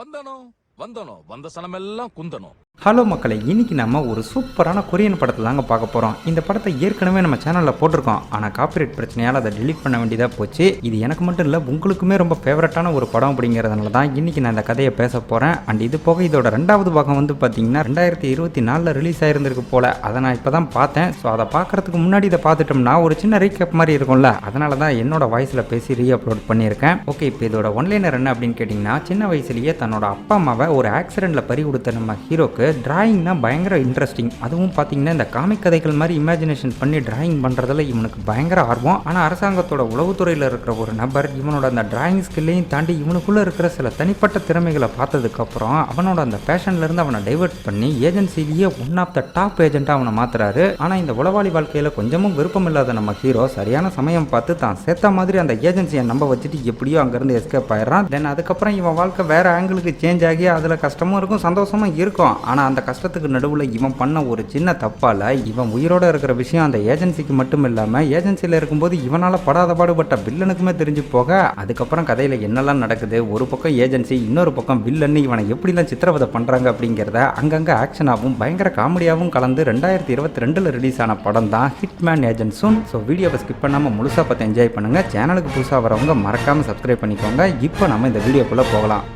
வந்த சனமெல்லாம் குந்தணும். ஹலோ மக்களே, இன்னைக்கு நம்ம ஒரு சூப்பரான கொரியன் படத்தை தாங்க பார்க்க போகிறோம். இந்த படத்தை ஏற்கனவே நம்ம சேனலில் போட்டிருக்கோம். ஆனால் காப்பிரைட் பிரச்சனையால் அதை டெலீட் பண்ண வேண்டியதாக போச்சு. இது எனக்கு மட்டும் இல்லை, உங்களுக்குமே ரொம்ப ஃபேவரட்டான ஒரு படம் அப்படிங்கிறதுனால தான் இன்றைக்கி நான் இந்த கதையை பேச போகிறேன். அண்ட் இது போக இதோட ரெண்டாவது பாகம் வந்து பார்த்தீங்கன்னா 2024 ரிலீஸ் ஆயிருந்திருக்கு போல். அதை நான் இப்போ தான் பார்த்தேன். ஸோ அதை பார்க்குறதுக்கு முன்னாடி இதை பார்த்துட்டோம்னா ஒரு சின்ன ரீகேப் மாதிரி இருக்கும்ல, அதனால தான் என்னோட வாய்ஸில் பேசி அப்லோட் பண்ணியிருக்கேன். ஓகே, இப்போ இதோட ஒன்லைனர் என்ன அப்படின்னு கேட்டிங்கன்னா, சின்ன வயசுலேயே தன்னோட அப்பா அம்மாவை ஒரு ஆக்சிடெண்ட்டில் பறி கொடுத்த நம்ம ஹீரோக்கு டிராயிங்னா பயங்கர இன்ட்ரெஸ்டிங். அதுவும் பார்த்தீங்கன்னா இந்த காமிக் கதைகள் மாதிரி இமேஜினேஷன் பண்ணி டிராயிங் பண்ணுறதுல இவனுக்கு பயங்கர ஆர்வம். ஆனால் அரசாங்கத்தோட உளவுத்துறையில் இருக்கிற ஒரு நபர் இவனோட அந்த டிராயிங் ஸ்கில்லையும் தாண்டி இவனுக்குள்ளே இருக்கிற சில தனிப்பட்ட திறமைகளை பார்த்ததுக்கப்புறம் அவனோட அந்த பேஷன்லேருந்து அவனை டைவர்ட் பண்ணி ஏஜென்சிலேயே ஒன் ஆஃப் த டாப் ஏஜென்ட்டாக அவனை மாற்றுறாரு. ஆனால் இந்த உளவாளி வாழ்க்கையில் கொஞ்சமும் விருப்பம் இல்லாத நம்ம ஹீரோ சரியான சமயம் பார்த்து தான் சேர்த்த மாதிரி அந்த ஏஜென்சியை நம்ப வச்சுட்டு எப்படியோ அங்கேருந்து எஸ்கேப் ஆயிடுறான். தென் அதுக்கப்புறம் இவன் வாழ்க்கை வேற ஆங்கிளுக்கு சேஞ்ச் ஆகி அதில் கஷ்டமும் இருக்கும் சந்தோஷமும் இருக்கும். ஆனால் அந்த கஷ்டத்துக்கு நடுவில் இவன் பண்ண ஒரு சின்ன தப்பால் இவன் உயிரோட இருக்கிற விஷயம் அந்த ஏஜென்சிக்கு மட்டும் இல்லாமல் ஏஜென்சியில் இருக்கும்போது இவனால் படாத பாடுபட்ட வில்லனுக்குமே தெரிஞ்சு போக அதுக்கப்புறம் கதையில் என்னெல்லாம் நடக்குது, ஒரு பக்கம் ஏஜென்சி இன்னொரு பக்கம் வில்லன்னு இவனை எப்படிலாம் சித்திரவதை பண்ணுறாங்க அப்படிங்கிறத அங்கங்கே ஆக்ஷனாகவும் பயங்கர காமெடியாகவும் கலந்து 2022 ரிலீஸ் ஆன படம் தான் ஹிட்மேன் ஏஜென்ட் சூன். ஸோ வீடியோவை ஸ்கிப் பண்ணாமல் முழுசாக பார்த்து என்ஜாய் பண்ணுங்கள். சேனலுக்கு புதுசாக வரவங்க மறக்காமல் சப்ஸ்கிரைப் பண்ணிக்கோங்க. இப்போ நம்ம இந்த வீடியோக்குள்ளே போகலாம்.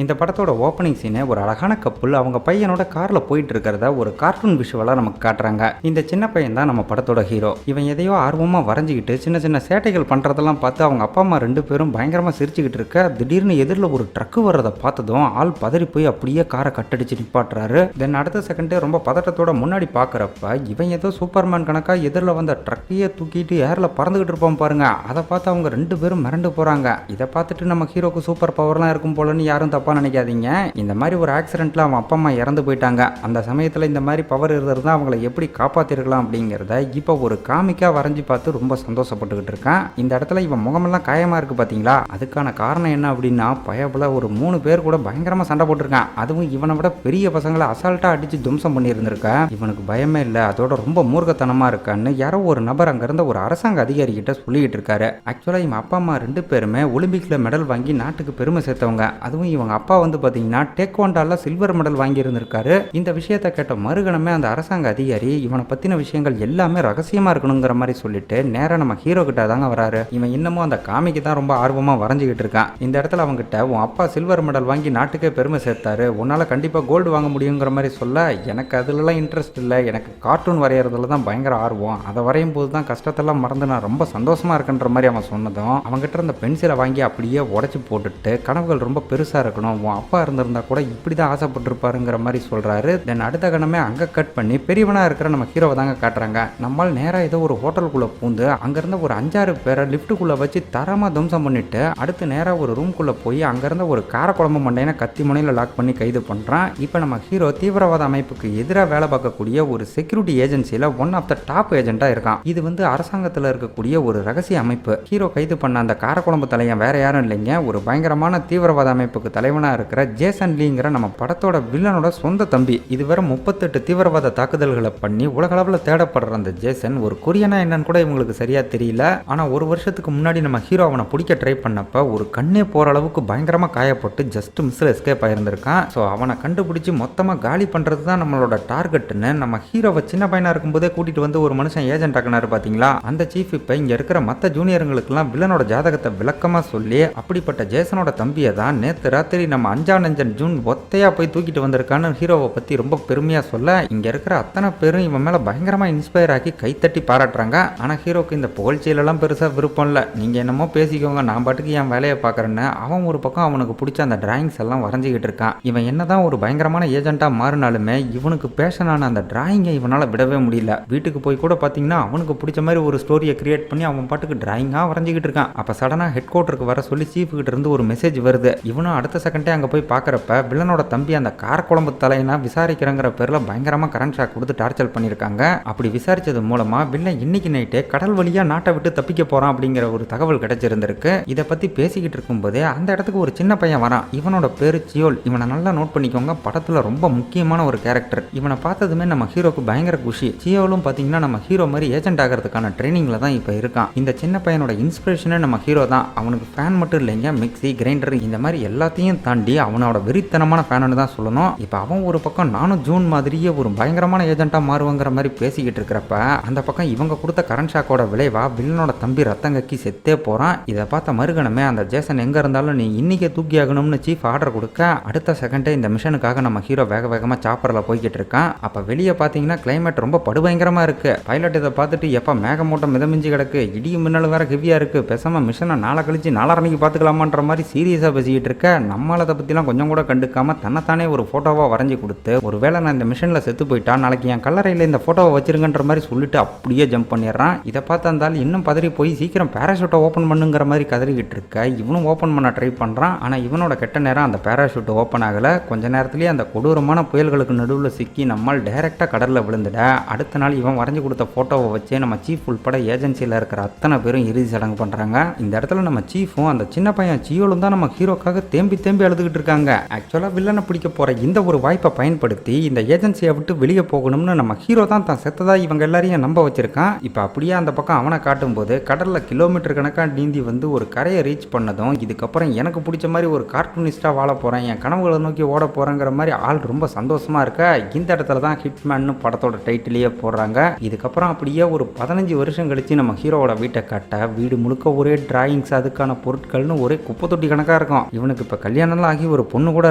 இந்த படத்தோட ஓப்பனிங் சீனே ஒரு அழகான கப்புள் அவங்க பையனோட காரில் போயிட்டு இருக்கிறத ஒரு கார்ட்டூன் விஷுவலாக நமக்கு காட்டுறாங்க. இந்த சின்ன பையன் தான் நம்ம படத்தோட ஹீரோ. இவன் எதையோ ஆர்வமாக வரைஞ்சிக்கிட்டு சின்ன சின்ன சேட்டைகள் பண்ணுறதெல்லாம் பார்த்து அவங்க அப்பா அம்மா ரெண்டு பேரும் பயங்கரமாக சிரிச்சுக்கிட்டு இருக்க திடீர்னு எதிரில் ஒரு ட்ரக்கு வர்றதை பார்த்ததும் ஆள் பதறி போய் அப்படியே காரை கட்டடிச்சு நிப்பாட்டுறாரு. தென் அடுத்த செகண்டே ரொம்ப பதட்டத்தோட முன்னாடி பார்க்குறப்ப இவன் ஏதோ சூப்பர்மேன் கணக்காக எதிரில் வந்த ட்ரக்கையே தூக்கிட்டு ஏரில் பறந்துக்கிட்டு இருப்போம் பாருங்க. அதை பார்த்து அவங்க ரெண்டு பேரும் மிரண்டு போகிறாங்க. இதை பார்த்துட்டு நம்ம ஹீரோக்கு சூப்பர் பவர்லாம் இருக்கும் போலன்னு யாரும் தப்பா நினைக்காதீங்க. இந்த மாதிரி ஒரு ஆக்சிடென்ட்ல அவன் அப்பா அம்மா இறந்து போயிட்டாங்க. அந்த சமயத்தில் இந்த மாதிரி பவர் இருந்தா அவங்களை எப்படி காப்பாத்திருக்கலாம் அப்படிங்கிறத இப்போ ஒரு காமிக்கா வரைஞ்சி பார்த்து ரொம்ப சந்தோஷப்பட்டுக்கிட்டு இருக்கான். இந்த இடத்துல இவன் முகமெல்லாம் காயமா இருக்கு பாத்தீங்களா? அதுக்கான காரணம் என்ன அப்படின்னா, பயபுல ஒரு 3 பேர் கூட பயங்கரமா சண்டை போட்டிருக்கான். அதுவும் இவனை விட பெரிய பசங்களை அசால்ட்டா அடிச்சு தும்சம் பண்ணி இருந்திருக்கான். இவனுக்கு பயமே இல்லை, அதோட ரொம்ப மூர்க்கத்தனமா இருக்கான்னு யாரோ ஒரு நபர் அங்க இருந்த ஒரு அரசாங்க அதிகாரி கிட்ட சொல்லிட்டு இருக்காரு. ஆக்சுவலா இவன் அப்பா அம்மா 2 பேருமே ஒலிம்பிக்ல மெடல் வாங்கி நாட்டுக்கு பெருமை சேர்த்தவங்க. அதுவும் இவங்க அப்பா வந்து பாத்தீங்கன்னா டேக்வாண்டால சில்வர் மெடல் வாங்கி இருந்திருக்காரு. இந்த விஷயத்தை கேட்ட மறுகணமே அந்த அரசாங்க அதிகாரி இவனை பத்தின விஷயங்கள் எல்லாமே ரகசியமா இருக்கணுங்கிற மாதிரி சொல்லிட்டு நேரா நம்ம ஹீரோ கிட்ட தாங்க வராரு. இவன் இன்னமும் அந்த காமிக்கு தான் ரொம்ப ஆர்வமா வரைஞ்சிக்கிட்டு இருக்கான். இந்த இடத்துல அவங்க கிட்ட உன் அப்பா சில்வர் மெடல் வாங்கி நாட்டுக்கே பெருமை சேர்த்தாரு, உன்னால கண்டிப்பா கோல்டு வாங்க முடியுங்கிற மாதிரி சொல்ல, எனக்கு அதுலலாம் இன்ட்ரெஸ்ட் இல்லை, எனக்கு கார்ட்டூன் வரைகிறதுல தான் பயங்கர ஆர்வம், அதை வரையும் போது தான் கஷ்டத்தெல்லாம் மறந்து நான் ரொம்ப சந்தோஷமா இருக்குன்ற மாதிரி அவன் சொன்னதும் அவங்ககிட்ட இருந்த பென்சிலை வாங்கி அப்படியே உடைச்சு போட்டுட்டு கனவுகள் ரொம்ப பெருசா இருக்கணும், உன் அப்பா இருந்திருந்தா கூட இப்படிதான் ஆசைப்பட்டிருப்பாருங்கிற மாதிரி சொல்றாரு. தென் அடுத்த கணமே அங்க கட் பண்ணி பெரியவனா இருக்கிற நம்ம ஹீரோவை தாங்க காட்டுறாங்க. நம்மால் நேரா ஏதோ ஒரு ஹோட்டலுக்குள்ள பூந்து அங்க இருந்த ஒரு 5-6 பேரை லிப்டுக்குள்ள வச்சு தரமா தும்சம் பண்ணிட்டு அடுத்து நேரா ஒரு ரூம்குள்ள போய் அங்க இருந்த ஒரு காரக்குழம்பு மண்டையனை கத்தி முனையில லாக் பண்ணி கைது பண்றான். இப்ப நம்ம ஹீரோ தீவிரவாத அமைப்புக்கு எதிராக வேலை பார்க்கக்கூடிய ஒரு செக்யூரிட்டி ஏஜென்சியில ஒன் ஆஃப் த டாப் ஏஜென்ட்டா இருக்கான். இது வந்து அரசாங்கத்தில் இருக்கக்கூடிய ஒரு ரகசிய அமைப்பு. ஹீரோ கைது பண்ண அந்த காரக்குழம்பு தலையன் வேற யாரும் இல்லைங்க, ஒரு பயங்கரமான தீவிரவாத அமைப்புக்கு தலைவனா இருக்கிற ஜேசன் லீங்கிற நம்ம படத்தோட வில்லனோட சொந்த தம்பி. இதுவரை 38 தீவிரவாத தாக்குதல்களை பண்ணி உலகளவில் தேடப்படுற அந்த ஜேசன் ஒரு கொரியனா என்னன்னு கூட இவங்களுக்கு சரியா தெரியல. ஆனா ஒரு வருஷத்துக்கு முன்னாடி நம்ம ஹீரோ அவனை பிடிக்க ட்ரை பண்ணப்ப ஒரு கண்ணே போற அளவுக்கு பயங்கரமா காயப்பட்டு ஜஸ்ட் மிஸ்ல எஸ்கேப் ஆயிருந்திருக்கான். ஸோ அவனை கண்டுபிடிச்சு மொத்தமா காலி பண்றது தான் நம்மளோட டார்கெட்னு நம்ம ஹீரோவை சின்ன பையனா இருக்கும்போதே கூட்டிட்டு வந்து ஒரு மனுஷன் ஏஜென்ட் ஆக்கினாரு பாத்தீங்களா? அந்த சீஃப் இப்ப இங்க இருக்கிற மற்ற ஜூனியர்களுக்கெல்லாம் வில்லனோட ஜாதகத்தை விளக்கமா சொல்லி அப்படிப்பட்ட ஜேசனோட தம்பியை தான் நேத்து ராத்திரி நம்ம 5 ஜூன் ஒத்தையா போய் தூக்கிட்டு வந்திருக்கான்னு ஹீரோவை பத்தி ரொம்ப பெருமையா சொல்ல, இங்க இருக்கிற அத்தனை பேரும் இவன் மேல பயங்கரமா இன்ஸ்பயர் ஆகி கைத்தட்டி பாராட்டுறாங்க. ஆனா ஹீரோக்கு இந்த புகழ்ச்சியிலெல்லாம் பெருசா விருப்பம் இல்லை. நீங்க என்னமோ பேசிக்கோங்க, நான் பாட்டுக்கு என் வேலையை பாக்குறேன்னு அவன் ஒரு பக்கம் அவனுக்கு பிடிச்ச அந்த டிராயிங்ஸ் எல்லாம் வரைஞ்சிக்கிட்டு இருக்கான். இவன் என்னதான் ஒரு பயங்கரமான ஏஜென்ட்டா மாறினாலுமே இவனுக்கு பேஷனான அந்த டிராயிங்கை இவனால விடவே முடியல. வீட்டுக்கு போய் கூட பாத்தீங்கன்னா அவனுக்கு பிடிச்ச மாதிரி ஒரு ஸ்டோரியை கிரியேட் பண்ணி அவன் பாட்டுக்கு டிராயிங்கா வரைஞ்சிக்கிட்டு இருக்கான். அப்ப சடனா ஹெட் குவார்ட்டருக்கு வர சொல்லி சீஃப் கிட்ட இருந்து ஒரு மெசேஜ் வருது. இவனும் அடுத்த செகண்ட் செகண்டே அங்கே போய் பார்க்குறப்ப வில்லனோட தம்பி அந்த காரக்குழம்பு தலைனா விசாரிக்கிறங்கிற பேரில் பயங்கரமாக கரண்ட் ஷாக் கொடுத்து டார்ச்சர் பண்ணியிருக்காங்க. அப்படி விசாரிச்சது மூலமா வில்லன் இன்னைக்கு நைட்டே கடல் வழியா நாட்டை விட்டு தப்பிக்க போறான் அப்படிங்கிற ஒரு தகவல் கிடைச்சிருந்திருக்கு. இதை பத்தி பேசிக்கிட்டு இருக்கும்போதே அந்த இடத்துக்கு ஒரு சின்ன பையன் வரான். இவனோட பேரு சியோல். இவனை நல்லா நோட் பண்ணிக்கோங்க, படத்துல ரொம்ப முக்கியமான ஒரு கேரக்டர். இவனை பார்த்ததுமே நம்ம ஹீரோக்கு பயங்கர குஷி. சியோலும் பாத்தீங்கன்னா நம்ம ஹீரோ மாதிரி ஏஜென்ட் ஆகிறதுக்கான ட்ரைனிங்ல தான் இப்ப இருக்கான். இந்த சின்ன பையனோட இன்ஸ்பிரேஷனே நம்ம ஹீரோ தான். அவனுக்கு ஃபேன் மட்டும் இல்லைங்க, மிக்ஸி, கிரைண்டர் இந்த மாதிரி எல்லாத்தையும் தாண்டி அவனோட வெறித்தனமான ஃபேனு தான் சொல்லணும். இப்போ அவன் ஒரு பக்கம் நானும் ஜூன் மாதிரியே ஒரு பயங்கரமான ஏஜென்ட்டா மாறுவங்கிற மாதிரி பேசிக்கிட்டு இருக்கிறப்ப அந்த பக்கம் இவங்க கொடுத்த கரண்ட் ஷாக்கோட விளைவா வில்லனோட தம்பி ரத்தங்கக்கி செத்தே போறான். இதை பார்த்த மறுகணமே அந்த ஜேசன் எங்க இருந்தாலும் நீ இன்னைக்கே தூக்கி ஆகணும்னு சீஃப் ஆர்டர் கொடுக்க அடுத்த செகண்டே இந்த மிஷனுக்காக நம்ம ஹீரோ வேக வேகமா சாப்பர்ல போய்கிட்டு இருக்கான். அப்ப வெளியே பாத்தீங்கன்னா கிளைமேட் ரொம்ப படுபயங்கரமா இருக்கு. பைலட் இதை பார்த்துட்டு எப்ப மேகமூட்டம் மிதமிஞ்சி கிடக்கு, இடியும் மின்னல் வேற ஹெவியா இருக்கு, பேசாம மிஷனை நாளை கழிச்சு நாளரணிக்கு பாத்துக்கலாமான்ற மாதிரி சீரியஸா பேசிக்கிட்டு இருக்க. நம்மள அதை பத்திலாம் கொஞ்சம் கூட கண்டுக்காம தன்னைத்தானே ஒரு போட்டோவா வரைஞ்சி கொடுத்து ஒருவேளை நான் இந்த மிஷன்ல செத்து போயிட்டா நாளைக்கு என் கல்லறையில் இந்த போட்டோவை வச்சிருங்கன்ற மாதிரி சொல்லிட்டு அப்படியே ஜம்ப் பண்ணிடுறான். இதை பார்த்து இருந்தாலும் இன்னும் பதறி போய் சீக்கிரம் பேராஷூட்டை ஓப்பன் பண்ணுங்கிற மாதிரி கதறிக்கிட்டு இருக்க. இவனும் ஓப்பன் பண்ண ட்ரை பண்ணுறான். ஆனால் இவனோட கெட்ட நேரம் அந்த பேராஷூட் ஓப்பன் ஆகலை. கொஞ்ச நேரத்துலேயே அந்த கொடூரமான புயல்களுக்கு நடுவில் சிக்கி நம்மால் டைரெக்டாக கடலில் விழுந்துட. அடுத்த நாள் இவன் வரைஞ்சி கொடுத்த ஃபோட்டோவை வச்சே நம்ம சீஃப் உள்பட ஏஜென்சியில் இருக்கிற அத்தனை பேரும் இறுதி சடங்கு பண்ணுறாங்க. இந்த இடத்துல நம்ம சீஃபும் அந்த சின்ன பையன் சியோலும் தான் நம்ம ஹீரோக்காக தேம்பி தேம்பி அழுதுகிட்டு இருக்காங்க. ஆக்சுவலாக வில்லனை பிடிக்க போகிற இந்த ஒரு வாய்ப்பை பயன்படுத்தி இந்த ஏஜென்சியை விட்டு வெளியே போகணும்னு நம்ம ஹீரோ தான் செத்ததா இவங்க எல்லாரையும் நம்ப வச்சிருக்கான். இப்போ அப்படியே அந்த பக்கம் அவனை காட்டும் போது கடல்ல கிலோமீட்டர் கணக்காக நீந்தி வந்து ஒரு கரையை ரீச் பண்ணதும் இதுக்கப்புறம் எனக்கு பிடிச்ச மாதிரி ஒரு கார்ட்டூனிஸ்டா வாழ போறேன், என் கனவுகளை நோக்கி ஓட போறேங்கிற மாதிரி ஆள் ரொம்ப சந்தோஷமா இருக்க. இந்த இடத்துல தான் ஹிட்மேன் படத்தோட டைட்டிலேயே போடுறாங்க. இதுக்கப்புறம் அப்படியே ஒரு 15 வருஷம் கழிச்சு நம்ம ஹீரோவோட வீட்டை காட்ட வீடு முழுக்க ஒரே டிராயிங்ஸ், அதுக்கான பொருட்கள்னு ஒரே குப்பை தொட்டி கணக்கா இருக்கும். இவனுக்கு இப்போ கல்யாணம்லாம் ஆகி ஒரு பொண்ணு கூட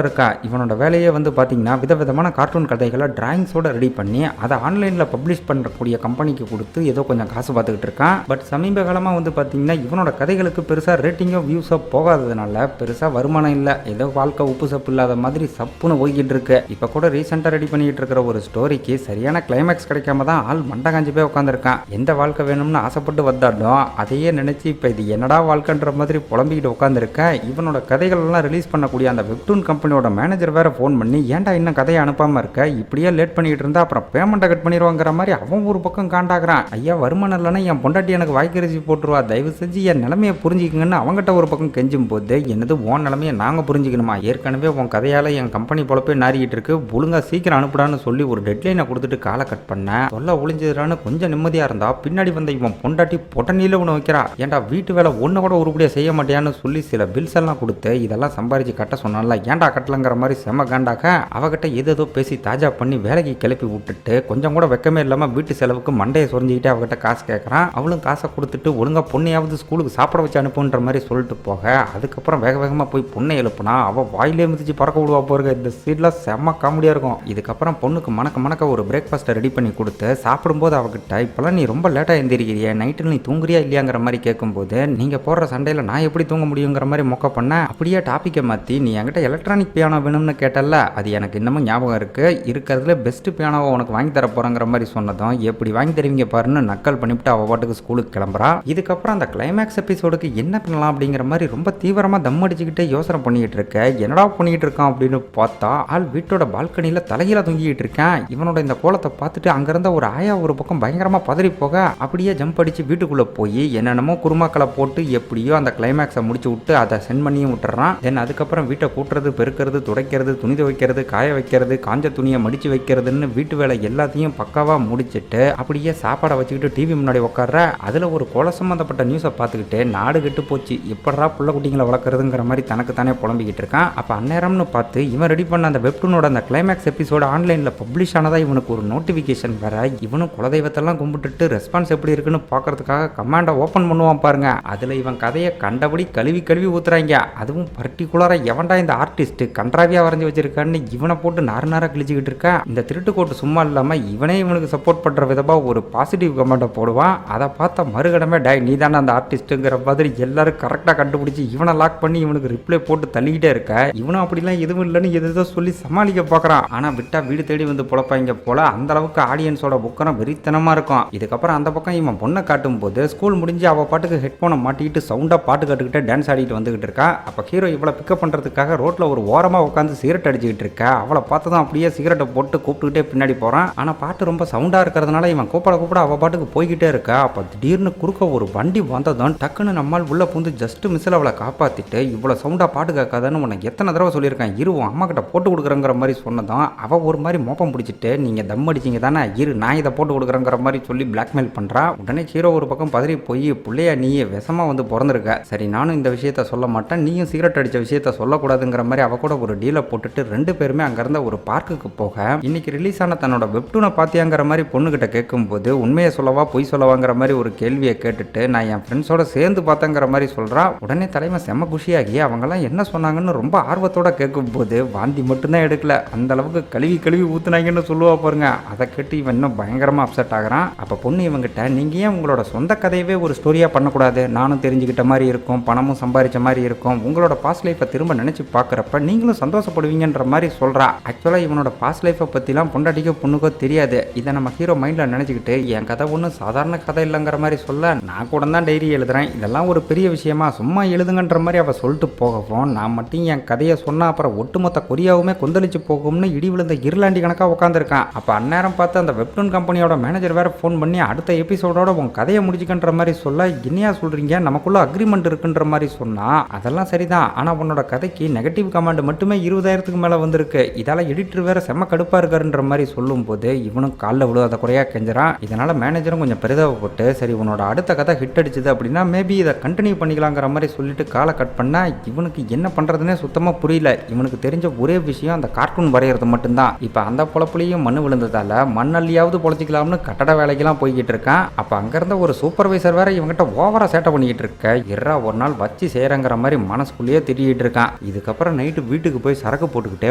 இருக்கா. இவனோட வேலையே வந்து பாத்தீங்கன்னா விதவிதமான கார்ட்டூன் கதைகளை டிராயிங்ஸோட ரெடி பண்ணி அதை ஆன்லைனில் பப்ளிஷ் பண்ணுறக்கூடிய கம்பெனிக்கு கொடுத்து ஏதோ கொஞ்சம் காசு பார்த்துக்கிட்டு இருக்கான். பட் சமீப காலமாக வந்து பார்த்தீங்கன்னா இவனோட கதைகளுக்கு பெருசாக ரேட்டிங்கோ வியூஸோ போகாததுனால பெருசாக வருமானம் இல்லை. ஏதோ வாழ்க்கை உப்பு சப்பு இல்லாத மாதிரி சப்புன்னு போய்கிட்டு இருக்கு. இப்போ கூட ரீசெண்டாக ரெடி பண்ணிக்கிட்டு இருக்கிற ஒரு ஸ்டோரிக்கு சரியான கிளைமேக்ஸ் கிடைக்காம தான் ஆள் மண்டை காஞ்சி போய் உட்காந்துருக்கான். எந்த வாழ்க்கை வேணும்னு ஆசைப்பட்டு வந்தாலும் அதையே நினைச்சு இப்போ இது என்னடா வாழ்க்கைன்ற மாதிரி புலம்பிக்கிட்டு உட்காந்துருக்க. இவனோட கதைகள் எல்லாம் ரிலீஸ் பண்ணக்கூடிய அந்த வெப்டூன் கம்பெனியோட மேனேஜர் வேற ஃபோன் பண்ணி ஏன்டா இன்னும் கதையை அனுப்பாமல் இருக்க, இப்படியே லேட் பண்ணிக்கிட்டு இருந்தா அப்புறம் பேமெண்ட்டை கட் பண்ணிடுவாங்கிற மாதிரி அவன் ஒரு பக்கம் காண்டாகிறான். ஐயா வருமானம் இல்லைன்னா என் பொண்டாட்டி எனக்கு வாய்க்கரிசி போட்டுருவா, தயவு செஞ்சு என் நிலைமையை புரிஞ்சுக்குங்கன்னு அவங்ககிட்ட ஒரு பக்கம் கெஞ்சும் போது என்னது உன் நிலைமையை நாங்கள் புரிஞ்சுக்கணுமா, ஏற்கனவே உன் கதையால் என் கம்பெனி பொழப்பே நாரிக்கிட்டு இருக்கு, ஒழுங்கா சீக்கிரம் அனுப்புடான்னு சொல்லி ஒரு டெட்லைனை கொடுத்துட்டு காலை கட் பண்ண சொல்ல ஒளிஞ்சதுறான்னு கொஞ்சம் நிம்மதியாக இருந்தா பின்னாடி வந்த இவன் பொண்டாட்டி பொட்டனியில் ஒன்று வைக்கிறா. ஏன்டா வீட்டு வேலை ஒன்று கூட உருப்படியாக செய்ய மாட்டியான்னு சொல்லி சில பில்ஸ் எல்லாம் கொடுத்து இதெல்லாம் சம்பாரிச்சு கட்ட சொன்னால ஏன்டா கட்டலங்கிற மாதிரி செம காண்டாக்க அவகிட்ட ஏதோ பேசி தாஜா பண்ணி வேலைக்கு கிளப்பி விட்டுட்டு கொஞ்சம் கூட வெக்கமே இல்லாமல் வீட்டு செலவுக்கு மண்டையை சொரிஞ்சிக்கிட்டே அவகிட்ட காசு கேட்குறான். அவளும் காசை கொடுத்துட்டு ஒழுங்கா பொண்ணையாவது ஸ்கூலுக்கு சாப்பிட வச்சு அனுப்புன்ற மாதிரி சொல்லிட்டு போக அதுக்கப்புறம் வேக வேகமாக போய் பொண்ணை எழுப்புனா அவள் வாயிலே மிதிச்சு பறக்க விடுவா போருங்க. இந்த சீட்லாம் செம்ம காமெடியாக இருக்கும். இதுக்கப்புறம் பொண்ணுக்கு மணக்க ஒரு பிரேக்ஃபாஸ்ட்டை ரெடி பண்ணி கொடுத்து சாப்பிடும்போது அவகிட்ட இப்போலாம் நீ ரொம்ப லேட்டாக எழுந்திருக்கிறிய, நைட்டில் நீ தூங்குறியா இல்லையாங்கிற மாதிரி கேட்கும்போது நீங்கள் போடுற சண்டையில் நான் எப்படி தூங்க முடியுங்கிற மாதிரி மொக்க பண்ண அப்படியே டாப்பிக்கை மாற்றி நீ என்கிட்ட எலக்ட்ரானிக் பியானோ வேணும்னு கேட்டல, அது எனக்கு இன்னமும் ஞாபகம் இருக்குது, இருக்கிறதுல பெஸ்ட் பியானோவை உனக்கு வாங்கி தர போகிறேங்கிற மாதிரி சொன்னதும் எப்படி வாங்கி தருவீங்க பாருன்னு நக்கல் பண்ணிவிட்டு அவள் பாட்டுக்கு ஸ்கூலுக்கு கிளம்புறா. இதுக்கப்புறம் அந்த கிளைமேக்ஸ் எபிசோடுக்கு என்ன பண்ணலாம் அப்படிங்கிற மாதிரி ரொம்ப தீவிரமாக தம் அடிச்சுக்கிட்டே யோசனை பண்ணிக்கிட்டு இருக்க. என்னடா பண்ணிக்கிட்டு இருக்கான் அப்படின்னு பார்த்தா ஆள் வீட்டோட பால்கனியில் தலைகீழ தூங்கிக்கிட்டு இருக்கேன். இவனோட இந்த கோலத்தை பார்த்துட்டு அங்கிருந்த ஒரு ஆயா ஒரு பக்கம் பயங்கரமாக பதறி போக அப்படியே ஜம்ப் அடிச்சு வீட்டுக்குள்ளே போய் என்னென்னமோ குருமாக்களை போட்டு எப்படியோ அந்த கிளைமேக்ஸை முடிச்சு விட்டு அதை சென்ட் பண்ணியும் விட்டுறான். தென் அதுக்கப்புறம் வீட்டை கூட்டுறது, பெருக்கிறது, துடைக்கிறது, துணி துவைக்கிறது, காய வைக்கிறது, காஞ்ச துணியை மடிச்சு வைக்கிறதுன்னு வீட்டு வேலை எல்லாத்தையும் பக்காவாக முடிச்சுட்டு அப்படியே சாப்பாடை வச்சுக்கிட்டு டிவி முன்னாடி உட்கார்ற. அதில் ஒரு கொலை சம்மந்தப்பட்ட நியூஸை பார்த்துக்கிட்டு நாடு கெட்டு போச்சு, எப்படா புள்ள குட்டிங்களை வளர்க்குறதுங்கிற மாதிரி தனக்கு தானே புலம்பிக்கிட்டு இருக்கான். அப்போ அந்நேரம்னு பார்த்து இவன் ரெடி பண்ண அந்த வெப்டூனோட அந்த கிளைமேக்ஸ் எபிசோடு ஆன்லைனில் பப்ளிஷ் ஆனதா இவனுக்கு ஒரு நோட்டிஃபிகேஷன் வர இவனும் குலதெய்வத்தெல்லாம் கும்பிட்டுட்டு ரெஸ்பான்ஸ் எப்படி இருக்குன்னு பார்க்கறதுக்காக கமாண்டை ஓப்பன் பண்ணுவான் பாருங்க. அதில் இவன் கதையை கண்டபடி கழுவி கழுவி ஊத்துறாங்க. அதுவும் பர்டிகுலராக எவன்டா இந்த ஆர்டிஸ்ட் கன்றாவியாக வரைஞ்சி வச்சிருக்கான்னு இவனை போட்டு நார கிழிச்சிக்கிட்டு இருக்கா. இந்த திருட்டு கோட்டு சும்மா இல்லாமல் இவனே இவனுக்கு சப்போர்ட் பண்ணுற விதமாக ஒரு பாசிட்டிவ் கமெண்ட்டை போடுவான். அதை பார்த்தா மறுகடமே டை நீ தானே அந்த ஆர்டிஸ்ட்டுங்கிற மாதிரி எல்லாரும் கரெக்டாக கண்டுபிடிச்சி இவனை லாக் பண்ணி இவனுக்கு ரிப்ளை போட்டு தள்ளிக்கிட்டே இருக்க. இவனும் அப்படிலாம் எதுவும் இல்லைன்னு எதோ சொல்லி சமாளிக்க பார்க்குறான். ஆனால் விட்டா வீடு தேடி வந்து பொழப்பாங்க போல அந்த அளவுக்கு ஆடியன்ஸோட புக்கரம் வெறித்தனமாக இருக்கும். இதுக்கப்புறம் அந்த பக்கம் இவன் பொண்ணை காட்டும் போது ஸ்கூல் முடிஞ்சு அவள் பாட்டுக்கு ஹெட்ஃபோனை மாட்டிக்கிட்டு சவுண்டாக பாட்டு கட்டுக்கிட்டே டான்ஸ் ஆடிட்டு வந்துகிட்டு இருக்கா. அப்போ ஹீரோ இவ்வளோ பிக்கப் பண்ணுறது பண்ணுறதுக்காக ரோட்டில் ஒரு ஓரமாக உட்காந்து சிகரெட் அடிச்சுக்கிட்டு இருக்க. அவளை பார்த்து தான் அப்படியே சிகரெட்டை போட்டு கூப்பிட்டுக்கிட்டே பின்னாடி போகிறான். ஆனால் பாட்டு ரொம்ப சவுண்டாக இருக்கிறதுனால இவன் கூப்பிட அவள் பாட்டுக்கு போய்கிட்டே இருக்கா. அப்போ திடீர்னு குறுக்க ஒரு வண்டி வந்ததும் டக்குன்னு நம்மால் உள்ளே பூந்து ஜஸ்ட் மிஸ்ஸில் அவளை காப்பாற்றிட்டு இவ்வளோ சவுண்டாக பாட்டு கேட்காதன்னு உனக்கு எத்தனை தடவை சொல்லியிருக்கேன், இருவோம் அம்மா கிட்ட போட்டு கொடுக்குறங்கிற மாதிரி சொன்னதும் அவள் ஒரு மாதிரி மோப்பம் பிடிச்சிட்டு நீங்கள் தம் அடிச்சிங்க தானே, நான் இதை போட்டு கொடுக்குறேங்கிற மாதிரி சொல்லி பிளாக்மெயில் பண்ணுறா. உடனே ஹீரோ ஒரு பக்கம் பதறி போய் பிள்ளையா நீயே விஷமாக வந்து பிறந்திருக்க, சரி நானும் இந்த விஷயத்த சொல்ல மாட்டேன், நீயும் சிகரெட் அடித்த விஷயத்த சொல்லக்கூடாதுங்கிற மாதிரி அவ கூட ஒரு டீலை போட்டுட்டு ரெண்டு பேருமே அங்கேருந்த ஒரு பார்க்குக்கு போக இன்னைக்கு ரிலீஸ் ஆன தன்னோட வெப்டூனை பார்த்தியாங்கிற மாதிரி பொண்ணுகிட்ட கேட்கும்போது உண்மையை சொல்லவா பொய் சொல்லவாங்கிற மாதிரி ஒரு கேள்வியை கேட்டுட்டு நான் என் ஃப்ரெண்ட்ஸோட சேர்ந்து பார்த்தேங்கிற மாதிரி சொல்கிறா. உடனே தலைமை செம்ம குஷியாகி அவங்கெல்லாம் என்ன சொன்னாங்கன்னு ரொம்ப ஆர்வத்தோட கேட்கும்போது வாந்தி மட்டும்தான் எடுக்கல, அந்த அளவுக்கு கழுவி ஊத்துனாங்கன்னு சொல்லுவா பாருங்க. அதை கேட்டு இவன் இன்னும் பயங்கரமாக அப்செட் ஆகிறான். அப்போ பொண்ணு இவங்கிட்ட நீங்கள் ஏன் உங்களோட சொந்த கதையவே ஒரு ஸ்டோரியாக பண்ணக்கூடாது, நானும் தெரிஞ்சுக்கிட்ட மாதிரி இருக்கும், பணமும் சம்பாதிச்ச மாதிரி இருக்கும், உங்களோட பாஸ்ட் லைஃப்பை திரும்ப நினச்சி பார்க்குறப்ப நீங்களும் சந்தோஷப்படுவீங்கன்ற மாதிரி சொல்கிறா. ஆக்சுவலாக இவனோட பாஸ்ட் லைஃப்பை பற்றிலாம் பொண்டாட்டிக்கோ பொண்ணுக்கோ தெரியாது. இதை நம்ம ஹீரோ மைண்டில் நினச்சிக்கிட்டு என் கதை ஒன்றும் சாதாரண கதை இல்லைங்கிற மாதிரி சொல்ல நான் கூட தான் டைரி எழுதுறேன், இதெல்லாம் ஒரு பெரிய விஷயமா சும்மா எழுதுங்கன்ற மாதிரி அவள் சொல்லிட்டு போகவும் நான் மட்டும் என் கதையை சொன்னால் அப்புறம் ஒட்டுமொத்த கொரியாவுமே கொந்தளிச்சு போகும்னு இடி விழுந்த இருளாண்டி கணக்காக உட்காந்துருக்கான். அப்போ அந்நேரம் பார்த்து அந்த வெப்டூன் கம்பெனியோட மேனேஜர் வேற ஃபோன் பண்ணி அடுத்த எபிசோடோட உன் கதையை முடிச்சுக்கன்ற மாதிரி சொல்ல என்னையா சொல்றீங்க, நமக்குள்ள அக்ரிமெண்ட் இருக்குன்ற மாதிரி சொன்னா அதெல்லாம் சரிதான், ஆனால் உன்னோட கதைக்கு நெகட்டிவ் கமெண்ட் மட்டுமே 20,000க்கு மேலே வந்திருக்கு, இதால எடிட்டர் வேற செம்ம கடுப்பா இருக்காருன்ற மாதிரி சொல்லும் போது இவனும் காலில் விழுவாத குறையா கெஞ்சுறான். இதனால மேனேஜரும் கொஞ்சம் பெரிதாகப்பட்டு சரி உன்னோட அடுத்த கதை ஹிட் அடிச்சது அப்படின்னா மேபி இதை கண்டினியூ பண்ணிக்கலாங்கிற மாதிரி சொல்லிட்டு காலை கட் பண்ணா இவனுக்கு என்ன பண்றதுன்னே சுத்தமாக புரியல. இவனுக்கு தெரிஞ்ச ஒரே விஷயம் அந்த கார்ட்டூன் வரைகிறது மட்டும்தான். இப்போ அந்த பொழப்புலையும் மண்ணு விழுந்ததால மண்ணல்லியாவது பொழைச்சிக்கலாம்னு கட்டட வேலைக்கெல்லாம் போய்கிட்டு இருக்கான். அப்போ அங்கேருந்த ஒரு சூப்பர்வைசர் வேற இவங்கிட்ட ஓவரா சேட்டை பண்ணிக்கிட்டு இருக்க. ஒரு நாள் வச்சு செய்யறங்கிற மாதிரி மனசுக்குள்ளேயே திரியிட்டு இருக்கான். இதுக்கப்புறம் நைட்டு வீட்டுக்கு போய் சரக்கு போட்டுக்கிட்டே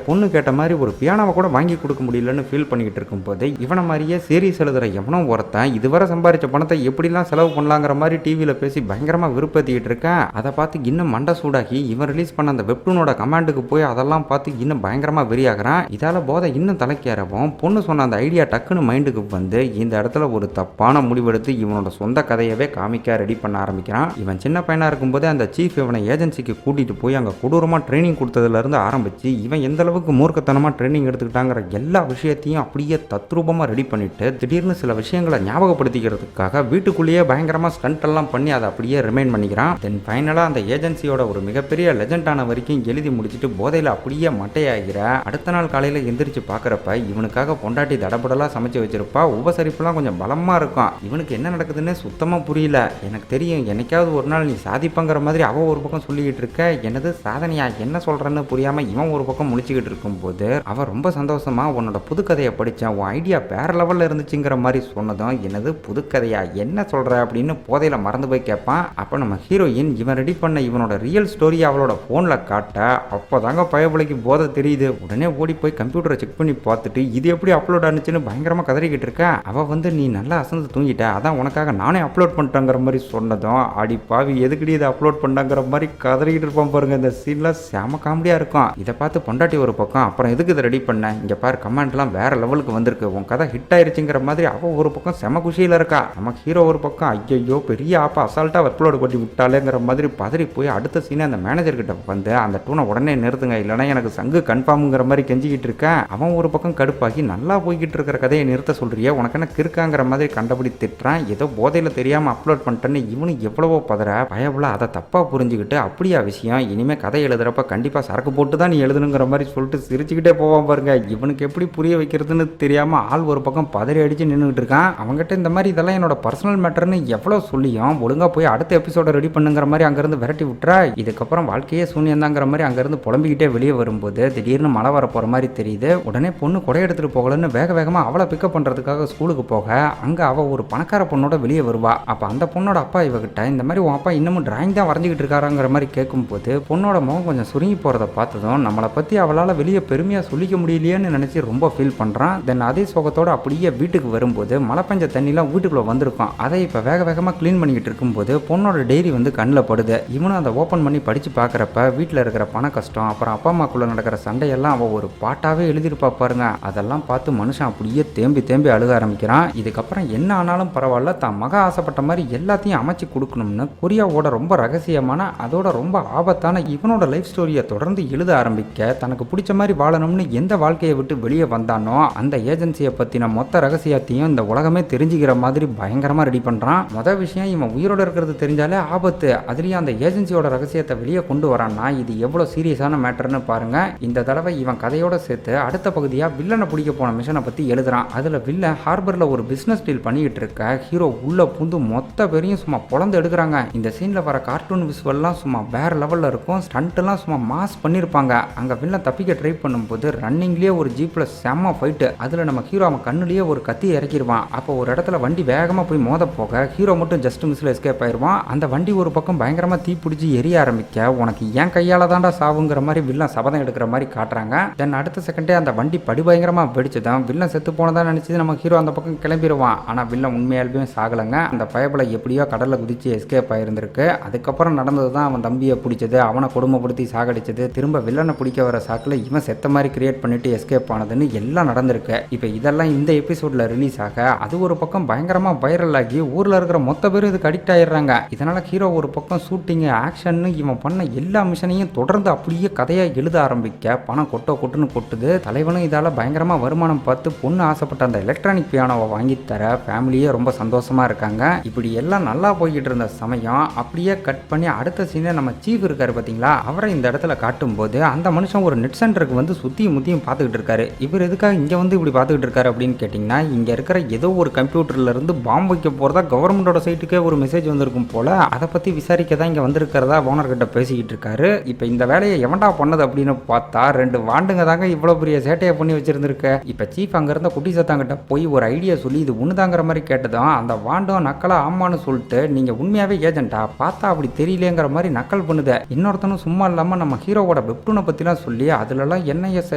பொண்ணு கேட்ட மாதிரி ஒரு பியானோவை கூட வாங்கி கொடுக்க முடியலன்னு ஃபீல் பண்ணிக்கிட்டு இருக்கும் போது இவனை மாதிரியே சீரியஸ் எழுதுற எவனோ ஒருத்தன் இதுவரை சம்பாதிச்ச பணத்தை எப்படிலாம் செலவு பண்ணலாங்கிற மாதிரி டிவியில் பேசி பயங்கரமாக விருப்பத்திக்கிட்டு இருக்கேன். அதை பார்த்து இன்னும் மண்டை சூடாகி இவன் ரிலீஸ் பண்ண அந்த வெப்டூனோட கமாண்டுக்கு போய் அதெல்லாம் பார்த்து இன்னும் பயங்கரமாக வெறியாகிறான். இதால் போதை இன்னும் தலைக்கேறவும் பொண்ணு சொன்ன அந்த ஐடியா டக்குன்னு மைண்டுக்கு வந்து இந்த இடத்துல ஒரு தப்பான முடிவெடுத்து இவனோட சொந்த கதையவே காமிக்க ரெடி பண்ண ஆரம்பிக்கிறான். இவன் சின்ன பையனாக இருக்கும்போதே அந்த சீஃப் இவனை ஏஜென்சிக்கு கூட்டிகிட்டு போய் அங்கே கொடூரமாக ட்ரைனிங் கொடுத்ததுலேருந்து ஆரம்பித்து இவன் எந்த அளவுக்கு மூர்க்கத்தனமாக ட்ரைனிங் எடுத்துக்கிட்டாங்கிற எல்லா விஷயத்தையும் அப்படியே தத்ரூபமாக ரெடி பண்ணிட்டு திடீர்னு சில விஷயங்களை ஞாபகப்படுத்திக்கிறதுக்காக வீட்டுக்குள்ளேயே பயங்கரமாக ஸ்டண்ட் எல்லாம் பண்ணி அதை அப்படியே ரிமைண்ட் பண்ணிக்கிறான். தென் ஃபைனலாக அந்த ஏஜென்சியோட ஒரு மிகப்பெரிய லெஜெண்டான வரைக்கும் எழுதி முடிச்சுட்டு போதையில் அப்படியே மட்டையாகிற அடுத்த நாள் காலையில் எந்திரிச்சு பார்க்குறப்ப இவனுக்காக பொண்டாட்டி தடபடலாக சமைச்சு வச்சிருப்பா. உபசரிப்புலாம் கொஞ்சம் பலமாக இருக்கும். இவனுக்கு என்ன நடக்குதுன்னு சுத்தமாக புரியல. எனக்கு தெரியும் என்னைக்காவது ஒரு நாள் நீ சாதிப்பங்கிற மாதிரி அவன் ஒரு பக்கம் சொல்லிக்கிட்டு இருக்க. என்னது சாதனையா என்ன சொல்கிறேன்னு புரியாமல் இவன் ஒரு பக்கம் முடிச்சுக்கிட்டு இருக்கும்போது அவன் ரொம்ப சந்தோஷமாக உன்னோட புதுக்கதையை படித்தேன், உன் ஐடியா வேற லெவலில் இருந்துச்சுங்கிற மாதிரி சொன்னதும் என்னது புதுக்கதையா என்ன சொல்கிற அப்படின்னு போதையில் மறந்து போய் கேட்பான். அப்போ நம்ம ஹீரோயின் இவன் ரெடி பண்ண இவனோட ரியல் ஸ்டோரி அவளோட ஃபோனில் காட்ட அப்போ தாங்க பயபுலைக்கு போதை தெரியுது. உடனே ஓடி போய் கம்ப்யூட்டரை செக் பண்ணி பார்த்துட்டு இது எப்படி அப்லோட் ஆனிச்சுன்னு பயங்கரமாக கதறிக்கிட்டு இருக்கேன். அவள் வந்து நீ நல்லா அசந்து தூங்கிட்ட, அதான் உனக்காக நானே அப்லோட் பண்ணிட்டேங்கிற மாதிரி சொன்னதும் அடி பாவி எதுக்கடி இதை அப்லோட் பண்ணாங்கிற மாதிரி கதறிக்கிட்டு இருப்பான் பாருங்க. இந்த சீன்ல செம காமெடியாக இருக்கும். இதை பார்த்து பொண்டாட்டி ஒரு பக்கம் அப்புறம் எதுக்கு இதை ரெடி பண்ண, இங்கே பாரு கமெண்ட்லாம் வேற லெவலுக்கு வந்திருக்கு, உன் கதை ஹிட் ஆயிருச்சுங்கிற மாதிரி அவள் ஒரு பக்கம் செம குஷியில் இருக்கா. நம்ம ஹீரோ ஒரு பக்கம் ஐயோ பெரிய ஆப்பா அசால்ட்டாக அப்லோடு பண்ணி விட்டாலேங்கிற மாதிரி பதறி போய் அடுத்த சீனை அந்த மேனேஜர் கிட்ட வந்து அந்த டூனை உடனே நிறுத்துங்க இல்லைனா எனக்கு சங்கு கன்ஃபார்முங்கிற மாதிரி கெஞ்சிக்கிட்டு இருக்கேன். அவன் ஒரு பக்கம் கடுப்பாகி நல்லா போய்கிட்டு இருக்கிற கதையை நிறுத்த சொல்றியா, உனக்கு என்ன கிறுக்காங்கிற மாதிரி கண்டபடி திட்டுறான். ஏதோ போதையில் தெரியாமல் அப்லோட் பண்ணிட்டேன்னு இவனு எவ்வளவோ பதற பயவுல அதை தப்பாக புரிஞ்சுக்கிட்டு அப்படியா விஷயம், இனிமேல் கதை எழுதுறப்ப கண்டிப்பாக சரக்கு போட்டு தான் நீ எழுதணுங்கிற மாதிரி சொல்லிட்டு சிரிச்சுக்கிட்டே போவான் பாருங்க. இவனுக்கு எப்படி புரிய வைக்கிறதுன்னு தெரியாமல் ஆள் ஒரு பக்கம் பதறி அடிச்சு நின்றுட்டு இருக்கான். அவங்ககிட்ட இந்த மாதிரி இதெல்லாம் என்னோட பர்சனல் மேட்டர்னு எவ்வளோ சொல்லியும் ஒழுங்காக போய் அடுத்த எபிசோட ரெடி பண்ணுங்கிற மாதிரி அங்கேருந்து விரட்டி விட்டுறா. இதுக்கப்புறம் வாழ்க்கையே சூன்யந்தாங்கிற மாதிரி அங்கேருந்து புலம்பிக்கிட்டே வெளியே வரும்போது திடீர்னு மழை வர போகிற மாதிரி தெரியுது. உடனே பொண்ணு கொடை எடுத்துகிட்டு போகலன்னு வேகமாக அவளை பிக்கப் பண்ணுறதுக்காக ஸ்கூலுக்கு போக அங்கே அவள் ஒரு பணக்கார பொண்ணோட வெளியே வருவா. அப்போ அந்த பொண்ணோட அப்பா இவகிட்ட இந்த மாதிரி உன் அப்பா இன்னமும் டிராயிங் தான் வரைஞ்சிக்கிட்டு இருக்காராங்கிற மாதிரி கேட்கும்போது பொண்ணோட முகம் கொஞ்சம் சுருங்கி போகிறத பார்த்ததும் நம்மளை பற்றி அவளால் வெளியே பெருமையாக சொல்லிக்க முடியலையேன்னு நினச்சி ரொம்ப ஃபீல் பண்ணுறான். தென் அதே சோகத்தோடு அப்படியே வீட்டுக்கு வரும்போது மழை பெஞ்ச தண்ணிலாம் வீட்டுக்குள்ளே வந்திருக்கும். அதை இப்போ வேகமாக க்ளீன் பண்ணிக்கிட்டு இருக்கும்போது பொண்ணோட டைரி வந்து கண்ணில் படுது. இவனும் அதை ஓப்பன் பண்ணி படித்து பார்க்குறப்ப வீட்டில் இருக்கிற பண கஷ்டம் அப்புறம் அப்பா அம்மாக்குள்ளே நடக்கிற சண்டையெல்லாம் அவள் ஒரு பாட்டாகவே எழுதியிருப்பா பாருங்க. அதெல்லாம் பார்த்து மனுஷன் அப்படியே தேம்பி அழுக ஆரம்பிக்கிறான். இதுக்கப்புறம் என்ன ஆனாலும் பரவாயில்ல, தான் மக ஆசைப்பட்ட மாதிரி எல்லாத்தையும் அமைச்சு கொடுக்கணும்னு கொரியாவோட ரொம்ப ரகசியமான அதோட ரொம்ப ஆபத்தான இவனோட லைஃப் ஸ்டோரியை தொடர்ந்து எழுத ஆரம்பிக்க தனக்கு பிடிச்ச மாதிரி வாழணும்னு எந்த வாழ்க்கையை விட்டு வெளியே வந்தானோ அந்த ஏஜென்சியை பத்தின மொத்த ரகசியத்தையும் இந்த உலகமே தெரிஞ்சுக்கிற மாதிரி பயங்கரமா ரெடி பண்றான். முதல் விஷயம், இவன் உயிரோட இருக்கிறது தெரிஞ்சாலே ஆபத்து, அதுலயும் அந்த ஏஜென்சியோட ரகசியத்தை வெளியே கொண்டு வரான்னா இது எவ்வளவு சீரியஸான மேட்டர்னு பாருங்க. இந்த தடவை இவன் கதையோட சேர்த்து அடுத்த பகுதியா வில்லனை பிடிக்க போன மிஷனை பத்தி எழுதுறான். அதுல வில்லன் ஹார்பர்ல ஒரு பிசினஸ் டீல் பண்ணிட்டு இருக்க ஹீரோ உள்ள புந்து மொத்த பேரையும் சும்மா பொழந்து எடுக்கிறாங்க. இந்த சீன்ல வர கார்ட்டூன் விஷுவல்லாம் சும்மா வேற லெவல்ல இருக்கும். ஸ்டண்ட் எல்லாம் சும்மா மாஸ் பண்ணிருப்பாங்க. அங்க வில்லன் தப்பிக்க ட்ரை பண்ணும்போது ரன்னிங்லயே ஒரு ஜீப்ல செம்ம ஃபைட். அதுல நம்ம ஹீரோ அவன் கண்ணுலயே ஒரு கத்தி இறக்கிடுவான். அப்போ ஒரு இடத்துல வண்டி வேகமா போய் மோத போக ஹீரோ மட்டும் ஜஸ்ட் மிஸ்ல எஸ்கேப் ஆயிருவான். அந்த வண்டி ஒரு பக்கம் பயங்கரமா தீ பிடிச்சி எரிய ஆரம்பிக்க உனக்கு ஏன் கையால தாண்டா சாவுங்கிற மாதிரி வில்லன் சபதம் எடுக்கிற மாதிரி காட்டுறாங்க. தென் அடுத்த செகண்டே அந்த வண்டி படுபயங்கரமா வெடிச்சுதான் வில்லன் செத்து போனதா நினைச்சது நம்ம ஹீரோ அந்த பக்கம் கிளம்பிடுவான். ஆனா வில்லன் உண்மையாலுமே சாகலங்க. அந்த பயபல எப்படியோ கடல்ல குதிச்சு எஸ்கேப் ஆயிருந்திருக்கு. அதுக்கப்புறம் நடந்ததுதான் அவன் தம்பியை பிடிச்சது, அவனை கொடுமைப்படுத்தி சாகடிச்சது, திரும்ப வில்லனை பிடிக்க வர சாக்குல இவன் செத்த மாதிரி கிரியேட் பண்ணிட்டு எஸ்கேப் ஆனதுன்னு எல்லாம் நடந்திருக்கு. இப்ப இதெல்லாம் இந்த எபிசோட்ல ரிலீஸ் ஆக அது ஒரு பக்கம் பயங்கரமா வைரல் ஆகி ஊர்ல இருக்கிற மொத்த பேரும் இதுக்கு அடிக்ட் ஆயிடுறாங்க. இதனால ஹீரோ ஒரு பக்கம் ஷூட்டிங் ஆக்ஷன் இவன் பண்ண எல்லா மிஷனையும் தொடர்ந்து அப்படியே கதையா எழுத ஆரம்பிக்க பணம் கொட்டுன்னு கொட்டுது. தலைவனும் இதால பயங்கரமா வருமானம் பார்த்து பொண்ணு ஆசைப்பட்ட அந்த எலக்ட்ரானிக் பியானோவை வாங்கி தர ஃபேமிலியே ரொம்ப சந்தோஷமா இருக்காங்க. இப்படி எல்லாம் நல்லா போய்கிட்டு இருந்த சமயம் அப்படியே கட் பண்ணி அடுத்த சீனை நம்ம சீஃப் இருக்காரு பாத்தீங்களா, அவரை இந்த இடத்துல காட்டும் போது அந்த மனுஷன் ஒரு நெட் சென்டருக்கு வந்து சுத்தியும் முத்தியும் பார்த்துக்கிட்டு இருக்காரு. இவர் எதுக்காக இங்க வந்து இப்படி பார்த்துக்கிட்டு இருக்காரு அப்படின்னு கேட்டீங்கன்னா, இங்க இருக்கிற ஏதோ ஒரு கம்ப்யூட்டர்ல இருந்து பாம்பு வைக்க போறதா கவர்மெண்டோட சைட்டுக்கே ஒரு மெசேஜ் வந்திருக்கும் போல, அதை பத்தி விசாரிக்க தான் இங்க வந்திருக்கிறதா ஓனர் கிட்ட பேசிக்கிட்டு இருக்காரு. இப்ப இந்த வேலையை எவன்டா பண்ணது அப்படின்னு பார்த்தா ரெண்டு வாண்டுங்க தாங்க இவ்வளவு பெரிய சேட்டையை பண்ணி வச்சிருந்திருக்கு. இப்ப சீஃப் அங்க இருந்த குட்டி சத்தாங்கிட்ட போய் ஒரு ஐடியா சொல்லி இது உண்ணுதாங்கிற மாதிரி கேட்டதும் அந்த வாண்டும் நக்கலா ஆமான்னு சொல்லிட்டு நீங்க உண்மையாவே ஏஜென்ட்டா பார்த்தா அப்படி தெரியலங்கிற மாதிரி நக்கல் பண்ணுது. இன்னொருத்தனும் சும்மா இல்லாம நம்ம ஹீரோவோட வெப்டூனை பத்திலாம் சொல்லி அதுலலாம் என்ஐஎஸ்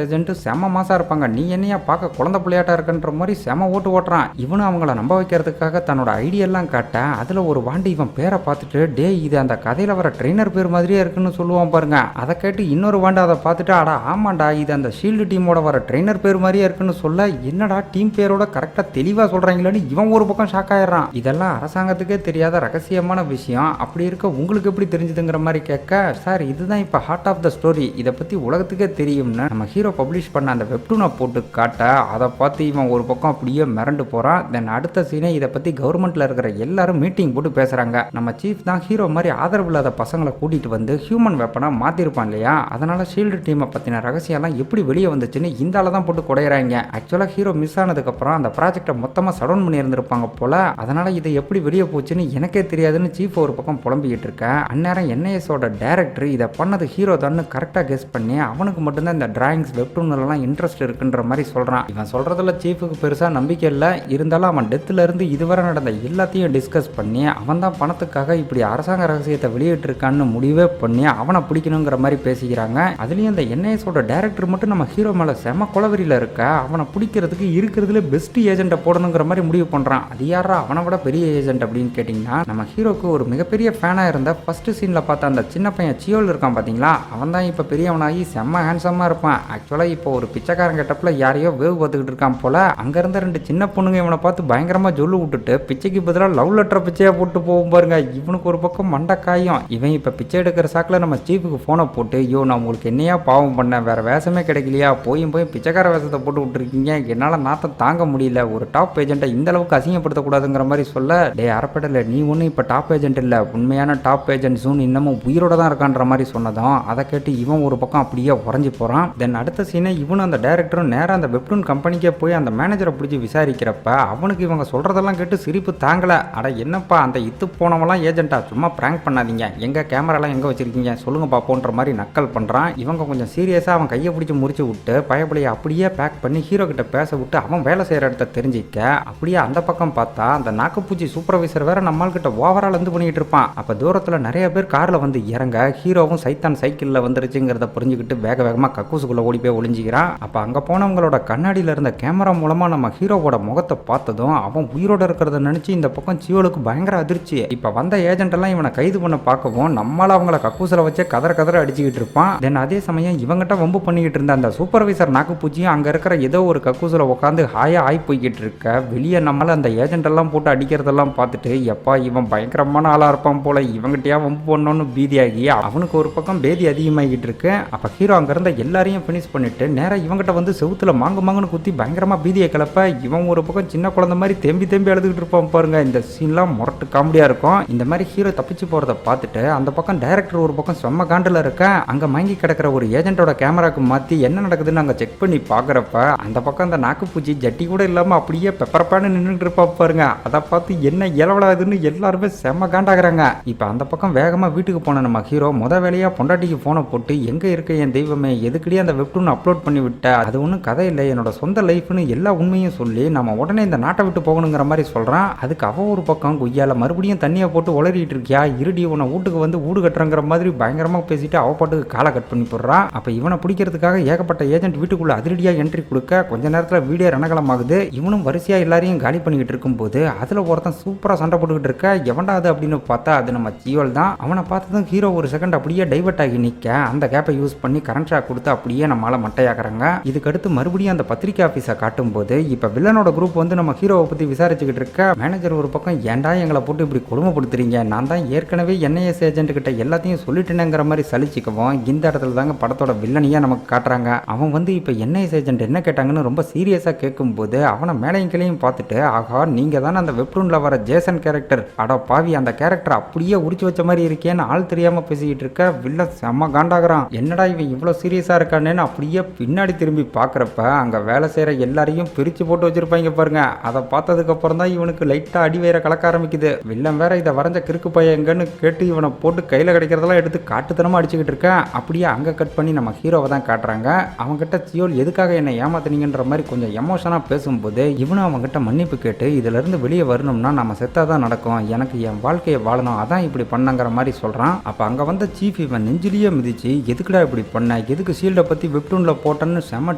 ஏஜென்ட் செம மாசா இருப்பாங்க, நீ என்னையா பார்க்க குழந்தை பிள்ளையாட்டா இருக்குன்ற மாதிரி செம ஓட்டுறான். இவனும் அவங்கள நம்ப வைக்கிறதுக்காக தன்னோட ஐடியா எல்லாம் காட்ட அதுல ஒரு வாண்டி இவன் பேரை பார்த்துட்டு டே இது அந்த கதையில வர ட்ரெயினர் பேர் மாதிரியே இருக்குன்னு சொல்லுவான் பாருங்க. அதை கேட்டு இன்னொரு வாண்டு அதை பார்த்துட்டு அடா ஆமாண்டா இது அந்த ஷீல்டு டீமோட வர ட்ரெயினர் பேர் மாதிரியே இருக்குன்னு சொல்ல என்னடா டீம் பேரோட கரெக்டா தெளிவா சொல்றாங்களேன்னு இவன் ஒரு பக்கம் ஷாக் ஆயிடுறான். இதெல்லாம் அரசாங்கத்துக்கே தெரியாத ரகசியமான விஷயம், அப்படி இருக்க உங்களுக்கு எப்படி தெரிஞ்சதுங்கிற மாதிரி கேட்க சார் இதுதான் இப்ப ஹார்ட் ஆஃப் த ஸ்டோரி, இதை பத்தி உலகத்துக்கே தெரியும்னு நம்ம ஹீரோ பப்ளிஷ் பண்ண அந்த வெப்டூனை போட்டு காட்ட அதை பார்த்து இவன் ஒரு பக்கம் அப்படியே மிரண்டு போறான். தென் அடுத்த சீனே இதை பத்தி கவர்மெண்ட்ல இருக்கிற எல்லாரும் மீட்டிங் போட்டு பேசுறாங்க. நம்ம சீஃப் தான் ஹீரோ மாதிரி ஆதரவு இல்லாத பசங்களை கூட்டிட்டு வந்து ஹியூமன் வெப்பனா மாத்திருப்பான் இல்லையா, அதனால ஷீல்டு டீமை பத்தின ரகசியம் எல்லாம் எப்படி வெளியே வந்துச்சுன்னு இந்த ஆள தான் போட்டு குடையறாங்க. ஆக்சுவலா ஹீரோ மிஸ் ஆனதுக்கு அப்புறம் அந்த ப்ராஜெக்டை மொத்தமா சடவுன் பண்ணி இருந்திருப்பாங்க போல, அதனால இது எப்படி வெளியே போச்சுன்னு எனக்கே தெரியாதுன்னு சீஃப் ஒரு பக்கம் புலம்பிக்கிட்டு இருக்க. அந்நேரம் என்ஐஎஸோட டைரக்டர் இதை பண்ணது ஹீரோ தான் கரெக்டா கெஸ் பண்ணி அவனுக்கு மட்டும்தான் இந்த டிராயிங்ஸ் வெப்டூன்லாம் இன்ட்ரெஸ்ட் இருக்குன்ற மாதிரி சொல்றான். இவன் சொல்றதுல சீஃபுக்கு பெருசா நம்பிக்கை இல்லை, இருந்தாலும் அவன் டெத்ல இருந்து இதுவரை நடந்த எல்லாத்தையும் டிஸ்கஸ் பண்ணி அவன் தான் பணத்துக்காக இப்படி அரசாங்க ரகசியத்தை வெளியிட்டு இருக்கான்னு முடிவே பண்ணி அவனை பிடிக்கணுங்கிற மாதிரி பேசிக்கிறாங்க. அதுலயும் இந்த என்ஐஎஸோட டைரக்டர் மட்டும் நம்ம ஹீரோ மேல செம கொலவெறியில இருக்க அவனை பிடிக்கிறதுக்கு இருக்கிறதுல பெஸ்ட் ஏஜென்ட்டை போடணுங்கிற மாதிரி முடிவு பண்றான். அது யாரா அவனை விட பெரிய ஏஜென்ட் அப்படின்னு கேட்டீங்கன்னா, நம்ம ஹீரோக்கு ஒரு மிகப்பெரிய ஃபேனா இருந்த ஃபர்ஸ்ட் சீன்ல பார்த்த அந்த சின்ன பையன் சியோல் இருக்கான் பாத்தீங்களா, அவன் தான் இப்ப பெரியவனாகி செம்ம ஹேண்ட்ஸமா இருப்பான். ஆக்சுவலா இப்போ ஒரு பிச்சைக்காரன் கெட்டப்ல யாரையோ வேவ் பார்த்துக்கிட்டு இருக்கான் போல. அங்க இருந்த ரெண்டு சின்ன பொண்ணுங்க இவனை பார்த்து பயங்கரமா ஜொல்லு விட்டுட்டு பிச்சைக்கு பதிலாக லவ் லெட்டர் பிச்சையா போட்டு போகும் பாருங்க. இவனுக்கு ஒரு பக்கம் மண்டக்காயும். இவன் இப்ப பிச்சை எடுக்கிற சாக்குல நம்ம சீஃபுக்கு போனை போட்டு ஐயோ நான் உங்களுக்கு என்னையா பாவம் பண்ண, வேற வேஷமே கிடைக்கலையா, போய் பிச்சைக்கார வேஷத்தை போட்டு விட்டுருக்கீங்க, என்னால நாத்தம் தாங்க முடியல, ஒரு டாப் ஏஜென்ட்டை இந்த அளவுக்கு அசிங்கப்படுத்தக்கூடாதுங்கிற மாதிரி சொல்ல டே அறப்படல நீ ஒன்றும் இப்போ டாப் ஏஜென்ட் இல்லை, உண்மையான டாப் ஏஜென்ட் சூன் இன்னமும் உயிரோட தான் இருக்கான்ற மாதிரி சொன்னதும் அதை கேட்டு இவன் ஒரு பக்கம் அப்படியே உறைஞ்சி போகிறான். தென் அடுத்த சீனை இவனும் அந்த டைரக்டரும் நேராக அந்த வெப்டூன் கம்பெனிக்கே போய் அந்த மேனேஜரை பிடிச்சி விசாரிக்கிறப்ப அவனுக்கு இவங்க சொல்கிறதெல்லாம் கேட்டு சிரிப்பு தாங்கலை. அட என்னப்பா அந்த இத்து போனவெல்லாம் ஏஜென்ட்டா, சும்மா ப்ராங்க் பண்ணாதீங்க, எங்கள் கேமராலாம் எங்கே வச்சிருக்கீங்க சொல்லுங்க பாப்போன்ற மாதிரி நக்கல் பண்ணுறான். இவங்க கொஞ்சம் சீரியஸாக அவன் கையை பிடிச்சி முறிச்சு விட்டு பயப்படையை அப்படியே பேக் பண்ணி ஹீரோ கிட்ட பேச விட்டு அவன் வேலை செய்கிற இடத்த தெரிஞ்சிக்க அப்படியே அந்த பக்கம் பார்த்தா அந்த நாக்குப்பூச்சி சூப்பர்வைசர் வேற நம்மள்கிட்ட ஓவரால் வந்து பண்ணிட்டு இருப்பான். அப்போ தூரத்தில் நிறைய பேர் காரில் வந்து இறங்க ஹீரோவும் சைத்தான் சைக்கிளில் வந்துருச்சுங்கிறத புரிஞ்சுக்கிட்டு வேக வேகமாக கக்கூசுக்குள்ளே ஓடி போய் ஒளிஞ்சிக்கிறான். அப்போ அங்கே போனவங்களோட கண்ணாடியில் இருந்த கேமரா மூலமாக நம்ம ஹீரோவோட முகத்தை பார்த்ததும் அவன் உயிரோட இருக்கிறத நினச்சி இந்த பக்கம் சியோலுக்கு பயங்கர அதிர்ச்சி. இப்போ வந்த ஏஜென்ட் எல்லாம் இவனை கைது பண்ண பார்க்கவும் நம்மளால அவங்கள கக்கூசில் வச்சு கதற அடிச்சுக்கிட்டு இருப்பான். தென் அதே சமயம் இவங்கிட்ட வம்பு பண்ணிக்கிட்டு இருந்த அந்த சூப்பர்வைசர் நாக்குப்பூச்சியும் அங்கே இருக்கிற ஏதோ ஒரு கக்கூசில் உட்காந்து ஹாயா ஆய் போய்கிட்டு இருக்க வெளியே நம்மளால அந்த ஏஜென்ட் எல்லாம் போட்டு அடிக்கிறதெல்லாம் பார்த்துட்டு எப்பா இவன் பயங்கரமான ஆளாக இருப்பான் போல, இவங்கிட்டயா வம்பு பண்ணோன்னு பீதியாகி அவனுக்கு ஒரு பக்கம் பேதி அதிகமாகிட்டு இருக்கு. அப்ப ஹீரோ அங்க இருந்த எல்லாரையும் பினிஷ் பண்ணிட்டு நேரா இவங்கிட்ட வந்து செவுத்துல மாங்குன்னு குத்தி பயங்கரமா பீதியை கிளப்ப இவன் ஒரு பக்கம் சின்ன குழந்தை மாதிரி தேம்பி அழுதுகிட்டு இருப்பான் பாருங்க. இந்த சீன்லாம் முரட்டு காமெடியா இருக்கும். இந்த மாதிரி ஹீரோ தப்பிச்சு போறத பார்த்துட்டு அந்த பக்கம் டைரக்டர் ஒரு பக்கம் செம்ம காண்டுல இருக்க அங்க மயங்கி கிடக்கிற ஒரு ஏஜென்ட்டோட கேமராக்கு மாத்தி என்ன நடக்குதுன்னு அங்க செக் பண்ணி பாக்குறப்ப அந்த பக்கம் அந்த நாக்குப்பூச்சி ஜட்டி கூட இல்லாம அப்படியே பெப்பரப்பான்னு நின்றுட்டு இருப்பா பாருங்க. அதை பார்த்து என்ன இளவலாதுன்னு எல்லாருமே செம்ம காண்டாகிறாங்க. இப்ப அந்த பக்கம் வேகமா வீட்டுக்கு போன நம்ம ஹீரோ முத வேலையா பொண்டாட்டிக்கு போனை போட்டு எங்க இருக்க என் தெய்வமே எதுக்கடியே அந்த வெப்டூன் அப்லோட் பண்ணி விட்ட, அது ஒன்றும் கதை இல்லை, என்னோட சொந்த லைஃப்னு எல்லா உண்மையும் சொல்லி நம்ம உடனே இந்த நாட்டை விட்டு போகணுங்கிற மாதிரி சொல்றான். அதுக்கு அவ ஒரு பக்கம் கொய்யால மறுபடியும் தண்ணியை போட்டு உளறிட்டு இருக்கியா, இருடி உன்னை வீட்டுக்கு வந்து வீடு கட்டுறங்கிற மாதிரி பயங்கரமா பேசிட்டு அவ பாட்டுக்கு காலை கட் பண்ணி போடுறான். அப்ப இவனை பிடிக்கிறதுக்காக ஏகப்பட்ட ஏஜென்ட் வீட்டுக்குள்ள அதிரடியா என்ட்ரி கொடுக்க கொஞ்ச நேரத்துல வீடியோ ரணகலம் ஆகுது. இவனும் வரிசையா எல்லாரையும் காலி பண்ணிக்கிட்டு இருக்கும் போது அதுல ஒருத்தன் சூப்பரா சண்டை போட்டுக்கிட்டு இருக்க. எவன்டா அது அப்படின்னு பார்த்தா அது நம்ம ஜியோல் தான். அவனை பார்த்ததும் ஹீரோ ஒரு செகண்ட் அப்படியே டைவர்ட் ஆகி நிக்க அந்த கேப்பை யூஸ் பண்ணி கரண்ட் ஷாக் கொடுத்து அப்படியே நம்மளால மட்டையாக்குறாங்க. இதுக்கடுத்து மறுபடியும் அந்த பத்திரிகை ஆபீஸை காட்டும் போது இப்ப வில்லனோட குரூப் வந்து நம்ம ஹீரோவை பத்தி விசாரிச்சுக்கிட்டு இருக்க. மேனேஜர் ஒரு பக்கம் ஏன்டா எங்களை போட்டு இப்படி கொடுமைப்படுத்துறீங்க, நான் தான் ஏற்கனவே என்ஐஎஸ் ஏஜென்ட் கிட்ட எல்லாத்தையும் சொல்லிட்டேங்கிற மாதிரி சலிச்சுக்குவோம். இந்த இடத்துல தாங்க படத்தோட வில்லனியா நமக்கு காட்டுறாங்க. அவன் வந்து இப்ப என்ஐஎஸ் ஏஜென்ட் என்ன கேட்டாங்கன்னு ரொம்ப சீரியஸா கேட்கும் போது அவனை மேலையும் கிளையும் பார்த்துட்டு ஆகா நீங்க தானே அந்த வெப்டூன்ல வர ஜேசன் கேரக்டர், அட பாவி அந்த கேரக்டர் அப்படியே உரிச்சு வச்ச மாதிரி இருக்கேன்னு ஆள் தெரியாம பேசிக்கிட்டு இருக்க. வில்லன் செம்ம காண்டாகிறான். என்னடா இவன் இவ்வளவு சீரியஸா இருக்கானேன்னு அப்படியே பின்னாடி திரும்பி பாக்குறப்ப அங்க வேலை செய்யற எல்லாரையும் பிரிச்சு போட்டு வச்சிருப்பாங்க பாருங்க. அதை பார்த்ததுக்கு அப்புறம் தான் இவனுக்கு லைட்டா அடி வேற கலக்க ஆரம்பிக்குது. வில்லன் வேற இதை வரைஞ்ச கிறுக்கு பையன் எங்கன்னு கேட்டு இவனை போட்டு கையில கிடைக்கிறதெல்லாம் எடுத்து காட்டுத்தனமா அடிச்சுக்கிட்டு இருக்கேன். அப்படியே அங்க கட் பண்ணி நம்ம ஹீரோவை தான் காட்டுறாங்க. அவங்ககிட்ட சியோல் எதுக்காக என்ன ஏமாத்தினீங்கன்ற மாதிரி கொஞ்சம் எமோஷனா பேசும்போது இவனும் அவங்ககிட்ட மன்னிப்பு கேட்டு இதுல இருந்து வெளியே வரணும்னா நம்ம செத்தாதான் நடக்கும், எனக்கு என் வாழ்க்கையை வாழணும், அதான் இப்படி பண்ணங்கிற மாதிரி சொல்றான். அப்ப அங்க வந்த சீஃப் இவன் நெஞ்சிலேயே மிதிச்சு எதுக்குடா இப்படி பண்ண, எதுக்கு ஷீல்டை பத்தி வெப்டூன்ல போட்டேன்னு செம்ம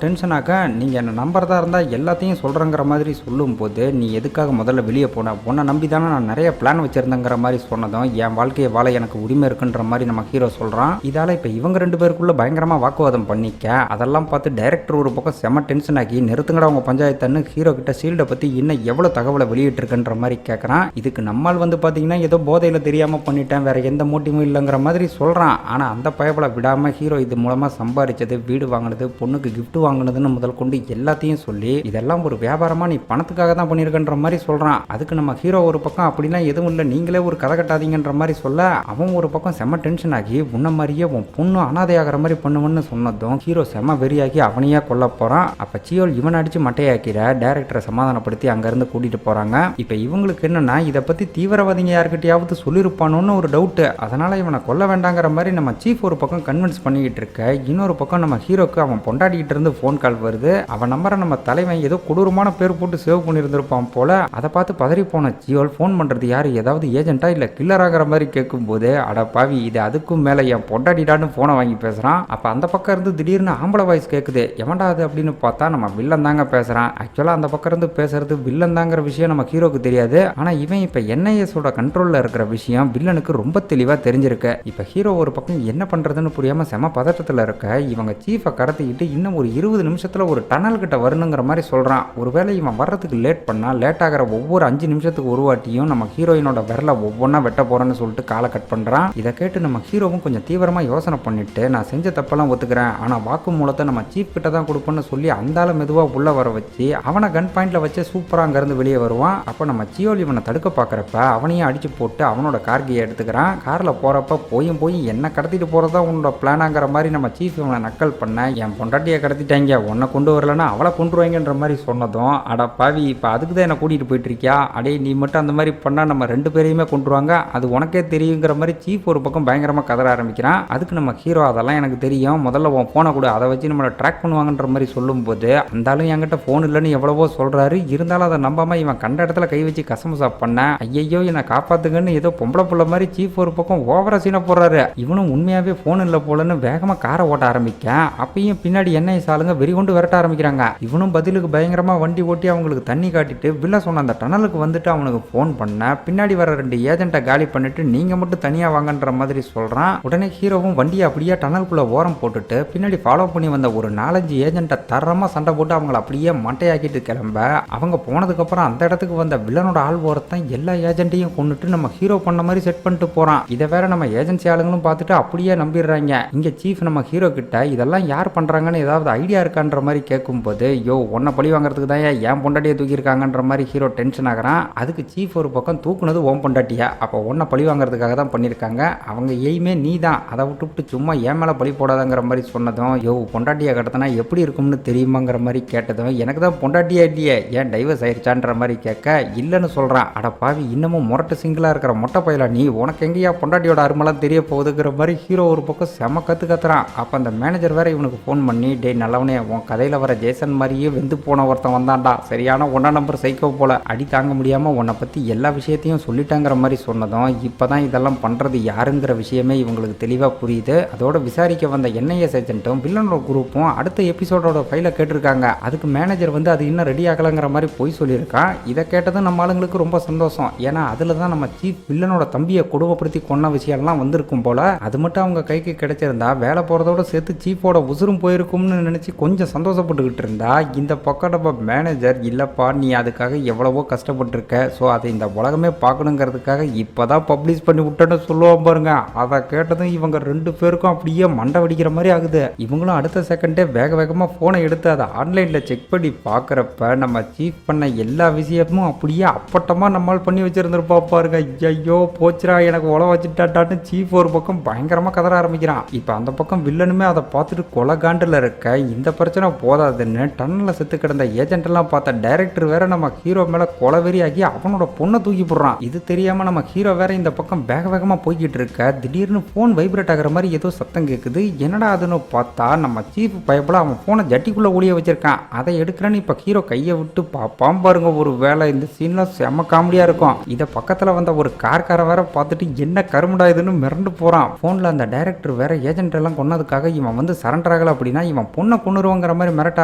டென்ஷன் ஆக, நீங்க என்ன நம்புறதா இருந்தா எல்லாத்தையும் சொல்றங்கிற மாதிரி சொல்லும் போது நீ எதுக்காக முதல்ல வெளியே போன, உன்னை நம்பி தானே நான் நிறைய பிளான் வச்சிருந்தேங்கிற மாதிரி சொன்னதும் என் வாழ்க்கையை வாழ எனக்கு உரிமை இருக்குன்ற மாதிரி நம்ம ஹீரோ சொல்றான். இதால இப்ப இவங்க ரெண்டு பேருக்குள்ள பயங்கரமா வாக்குவாதம் பண்ணிக்க. அதெல்லாம் பார்த்து டைரக்டர் ஒரு பக்கம் செம டென்ஷன் ஆகி நிறுத்துங்கடா உங்க பஞ்சாயத்துன்னு ஹீரோ கிட்ட ஷீல்டை பத்தி இன்னும் எவ்வளவு தகவலை வெளியிட்டு இருக்குன்ற மாதிரி கேட்கறான். இதுக்கு நம்மால் வந்து பாத்தீங்கன்னா ஏதோ போதையில தெரியாம பண்ணிட்டேன், வேற எந்த மோட்டிவும் இல்லைங்கிற மாதிரி சொல்றான். ஆனா அந்த பயபலை விடாம ஹீரோ இது மூலமா சம்பாதிச்சது, வீடு வாங்கினது, பொண்ணுக்கு கிஃப்ட் வாங்கினதுன்னு முதல் கொண்டு எல்லாத்தையும் சொல்லி இதெல்லாம் ஒரு வியாபாரமா நீ பணத்துக்காக தான் பண்ணிருக்கன்ற மாதிரி சொல்றான். அதுக்கு நம்ம ஹீரோ ஒரு பக்கம் அப்படிலாம் எதுவும் இல்லை, நீங்களே ஒரு கதை கட்டாதீங்கன்ற மாதிரி சொல்ல அவன் ஒரு பக்கம் செம டென்ஷன் ஆகி உன்ன மாதிரியே உன் பொண்ணு அனாதையாகிற மாதிரி பண்ணுவன்னு சொன்னதும் ஹீரோ செம வெறியாகி அவனையா கொல்ல போறான். அப்ப சியோல் இவன் அடிச்சு மட்டையாக்கிற டைரக்டரை சமாதானப்படுத்தி அங்க இருந்து கூட்டிட்டு போறாங்க. இப்ப இவங்களுக்கு என்னன்னா இதை பத்தி தீவிரவாதிங்க யாருக்கிட்டையாவது சொல்லிருப்பானோன்னு ஒரு டவுட். அதனால இவனை கொல்ல வேண்டாங்கிற மாதிரி நம்ம சீஃப் ஒரு பக்கம் கன்வின்ஸ் பண்ணிக்கிட்டு இருக்க. இன்னொரு பக்கம் நம்ம ஹீரோக்கு அவன் பொண்டாடிக்கிட்டு இருந்து போன் கால் வருது. அவன் நம்பரை நம்ம தலைவன் ஏதோ கொடூரமான பேர் போட்டு சேவ் பண்ணியிருந்திருப்பான் போல. அதை பார்த்து பதறி போன சியோல் போன் பண்றது யாரு, ஏதாவது ஏஜென்ட்டா இல்ல கில்லர் ஆகிற மாதிரி கேட்கும் போது அட பாவி இது அதுக்கும் மேல என் பொண்டாடிடான்னு போனை வாங்கி பேசுறான். அப்ப அந்த பக்கம் இருந்து திடீர்னு ஆம்பளை வாய்ஸ் கேக்குது. எவன்டா அது அப்படின்னு பார்த்தா நம்ம வில்லன் தாங்க பேசுறான். ஆக்சுவலா அந்த பக்கம் இருந்து பேசுறது வில்லன் தாங்கிற விஷயம் நம்ம ஹீரோக்கு தெரியாது. ஆனா இவன் இப்ப என்ஐஎஸோட கண்ட்ரோல்ல இருக்கிற விஷயம் வில்லனுக்கு ரொம்ப தெளிவா தெரிஞ்சிருக்கு. இப்ப ஹீரோ ஒரு பக்கம் என்ன பண்றதுன்னு புரியாம செம பதட்டத்துல இருக்க. இவங்க சீஃபை கடத்திக்கிட்டு இன்னும் ஒரு 20 நிமிஷத்துல ஒரு டனல் கிட்ட வரணுங்கிற மாதிரி சொல்றான். ஒருவேளை இவன் வர்றதுக்கு லேட் பண்ணா லேட் ஆகிற ஒவ்வொரு 5 நிமிஷத்துக்கு ஒரு வாட்டியும் நம்ம ஹீரோயினோட விரல ஒவ்வொன்னா வெட்ட போறேன்னு சொல்லிட்டு காலை கட் பண்றான். இதை கேட்டு நம்ம ஹீரோவும் கொஞ்சம் தீவிரமா யோசனை பண்ணிட்டு நான் செஞ்ச தப்பெல்லாம் ஒத்துக்கிறேன், ஆனா வாக்கு மூலத்தை நம்ம சீஃப் கிட்ட தான் கொடுப்போம்னு சொல்லி அந்தால மெதுவா உள்ள வர வச்சு அவனை கன் பாயிண்ட்ல வச்சு சூப்பரா அங்க இருந்து வெளியே வருவான். அப்ப நம்ம சியோல் இவனை தடுக்க பாக்குறப்ப அவனையும் அடிச்சு போட்டு அவனோட கார்கியை எடுத்துக்கிறான். கார்ல போறப்ப போய் என்ன கடத்திட்டு போறதா உன்னோட பிளானாங்கிற மாதிரி நம்ம சீஃப் இவனை நக்கல் பண்ண, என் பொண்டாட்டியை கடத்திட்டாங்க, உன்னை கொண்டு வரலன்னா அவளை கொண்டுருவாங்கன்ற மாதிரி சொன்னதும் அட பாவி இப்ப அதுக்கு தான் என்ன கூட்டிட்டு போயிட்டு இருக்கியா, அடே நீ மட்டும் அந்த மாதிரி பண்ணா நம்ம 2 பேரையுமே கொண்டுருவாங்க, அது உனக்கே தெரியுங்கிற மாதிரி சீஃப் ஒரு பக்கம் பயங்கரமா கதற ஆரம்பிக்கிறான். அதுக்கு நம்ம ஹீரோ அதெல்லாம் எனக்கு தெரியும், முதல்ல உன் போனை கூட அதை வச்சு நம்மளை ட்ராக் பண்ணுவாங்கன்ற மாதிரி சொல்லும் போது அந்தாலும் என்கிட்ட போன் இல்லைன்னு எவ்வளவோ சொல்றாரு, இருந்தாலும் அதை நம்பாம இவன் கண்ட இடத்துல கை வச்சு கசமுசா பண்ண ஐயோ என்னை காப்பாத்துங்கன்னு ஏதோ பொம்பளை புள்ள மாதிரி சீஃப் ஒரு பக்கம் ஓவரா சீனை போடுறாரு. இவனும் உண்மையாவே போன் இல்லை போலன்னு வேகமா காரை ஓட்ட ஆரம்பிக்க அப்பயும் பின்னாடி எண்ணெய் சாலுங்க வெறி கொண்டு விரட்ட ஆரம்பிக்கிறாங்க. இவனும் பதிலுக்கு பயங்கரமா வண்டி ஓட்டி அவங்களுக்கு தண்ணி காட்டிட்டு வில்ல சொன்ன அந்த டனலுக்கு வந்துட்டு அவனுக்கு போன் பண்ண பின்னாடி வர 2 ஏஜென்ட்டை காலி பண்ணிட்டு நீங்க மட்டும் தனியா வாங்கன்ற மாதிரி சொல்றான். உடனே ஹீரோவும் வண்டியை அப்படியே டனலுக்குள்ள ஓரம் போட்டுட்டு பின்னாடி ஃபாலோ பண்ணி வந்த ஒரு 4-5 ஏஜென்ட்டை தரமா சண்டை போட்டு அவங்களை அப்படியே மட்டையாக்கிட்டு கிளம்ப அவங்க போனதுக்கு அப்புறம் அந்த இடத்துக்கு வந்த வில்லனோட ஆள் ஓரத்தான் எல்லா ஏஜென்ட்டையும் கொண்டுட்டு நம்ம ஹீரோ பண்ண மாதிரி செட் பண்ணிட்டு போறான். இதை வேற நம்ம ஏஜென்சி ஆளுங்களும் பார்த்துட்டு பார்த்துட்டு அப்படியே நம்பிடுறாங்க. இங்க சீஃப் நம்ம ஹீரோ கிட்ட இதெல்லாம் யார் பண்றாங்கன்னு ஏதாவது ஐடியா இருக்கான்ற மாதிரி கேட்கும்போது, யோ உன்னை பழி வாங்குறதுக்கு தான் ஏன் பொண்டாட்டியை தூக்கியிருக்காங்கன்ற மாதிரி ஹீரோ டென்ஷன் ஆகிறான். அதுக்கு சீஃப் ஒரு பக்கம் தூக்குனது ஓம் பொண்டாட்டியா, அப்போ உன்னை பழி வாங்குறதுக்காக தான் பண்ணியிருக்காங்க, அவங்க எய்மே நீ தான், அதை விட்டுவிட்டு சும்மா ஏன் மேலே பழி போடாதங்கிற மாதிரி சொன்னதும், யோ பொண்டாட்டியை கடத்தினா எப்படி இருக்கும்னு தெரியுமாங்கிற மாதிரி கேட்டதும், எனக்கு தான் பொண்டாட்டியா இல்லையே ஏன் டைவர்ஸ் ஆயிடுச்சான்ற மாதிரி கேட்க இல்லைன்னு சொல்கிறான். அட பாவி, இன்னமும் முரட்டு சிங்கிளாக இருக்கிற மொட்டை பையலா நீ, உனக்கு எங்கேயா பொண்டாட்டியோட அருமெல்லாம் தெரிய போகுதுங்கிற மாதிரி ஹீரோ ஒரு பக்கம் செம கத்துறான். அப்போ அந்த மேனேஜர் வேற இவனுக்கு ஃபோன் பண்ணி, டே நல்லவனே, உன் கதையில் வர ஜேசன் மாதிரியே வெந்து போன ஒருத்தன் வந்தான்டா, சரியான ஒன்றா நம்பர் சைக்கோ போல, அடி தாங்க முடியாமல் உன்னை பற்றி எல்லா விஷயத்தையும் சொல்லிட்டாங்கிற மாதிரி சொன்னதும், இப்போ தான் இதெல்லாம் பண்ணுறது யாருங்கிற விஷயமே இவங்களுக்கு தெளிவாக புரியுது. அதோட விசாரிக்க வந்த என்ஐஎஸ் ஏஜென்ட்டும் வில்லனோட குரூப்பும் அடுத்த எபிசோடோட ஃபைலை கேட்டிருக்காங்க. அதுக்கு மேனேஜர் வந்து அது இன்னும் ரெடி ஆகலைங்கிற மாதிரி போய் சொல்லியிருக்கான். இதை கேட்டதும் நம்ம ஆளுங்களுக்கு ரொம்ப சந்தோஷம். ஏன்னா அதில் தான் நம்ம சீஃப் வில்லனோட தம்பியை கொடுமைப்படுத்தி கொன்ன விஷயம்லாம் வந்திருக்கும் போல. அது மட்டும் அவங்க கைக்கு கிடைச்சிருந்தா வேலை போகிறதோட சேர்த்து சீஃபோட உசுரும் போயிருக்கும்னு நினச்சி கொஞ்சம் சந்தோஷப்பட்டுக்கிட்டு இருந்தா, இந்த பக்கம் நம்ம மேனேஜர், இல்லைப்பா நீ அதுக்காக எவ்வளவோ கஷ்டப்பட்டுருக்க, ஸோ அதை இந்த உலகமே பார்க்கணுங்கிறதுக்காக இப்போ தான் பப்ளிஷ் பண்ணி விட்டேன்னு சொல்லுவோம் பாருங்க. அதை கேட்டதும் இவங்க ரெண்டு பேருக்கும் அப்படியே மண்டை வெடிக்கிற மாதிரி ஆகுது. இவங்களும் அடுத்த செகண்டே வேக வேகமாக ஃபோனை எடுத்து அதை ஆன்லைனில் செக் பண்ணி பார்க்குறப்ப நம்ம சீஃப் பண்ண எல்லா விஷயமும் அப்படியே அப்பட்டமாக நம்மால் பண்ணி வச்சுருந்துருப்பா பாருங்க. ஐயோ போச்சுரா, எனக்கு உழ வச்சுட்டாட்டான்னு சீஃப் ஒரு பக்கம் பயங்கரமாக கதற ஆரம்பிக்கிறான். இப்போ அந்த பக்கம் வில்லனுமே அதை பார்த்துட்டு கொலை காண்டில் இருக்க, இந்த பிரச்சனை போதாதுன்னு டன்னலில் செத்து கிடந்த ஏஜென்ட் எல்லாம் பார்த்த டைரக்டர் வேற நம்ம ஹீரோ மேலே கொலவெறியாகி அவனோட பொண்ணை தூக்கி போடுறான். இது தெரியாமல் நம்ம ஹீரோ வேற இந்த பக்கம் வேக வேகமாக போய்கிட்டு இருக்க, திடீர்னு ஃபோன் வைப்ரேட் ஆகிற மாதிரி ஏதோ சத்தம் கேட்குது. என்னடா அதுன்னு பார்த்தா நம்ம சீஃப் பயப்பட அவன் ஃபோனை ஜட்டிக்குள்ளே ஒளிய வச்சிருக்கான். அதை எடுக்கிறேன்னு இப்போ ஹீரோ கையை விட்டு பார்ப்பான் பாருங்க. ஒரு வேலை இந்த சீன்லாம் செம்ம காமெடியாக இருக்கும். இதை பக்கத்தில் வந்த ஒரு கார்கார வேற பார்த்துட்டு என்ன கருமுடா இதுன்னு மிரண்டு போகிறான். ஃபோனில் அந்த டைரக்டர் வேற ஏஜென்ட் எல்லாம் கொன்னதுக்காக இவன் வந்து சரண்டர் ஆகலை அப்படின்னா இவன் பொண்ணை கொண்டுருவாங்கிற மாதிரி மிரட்ட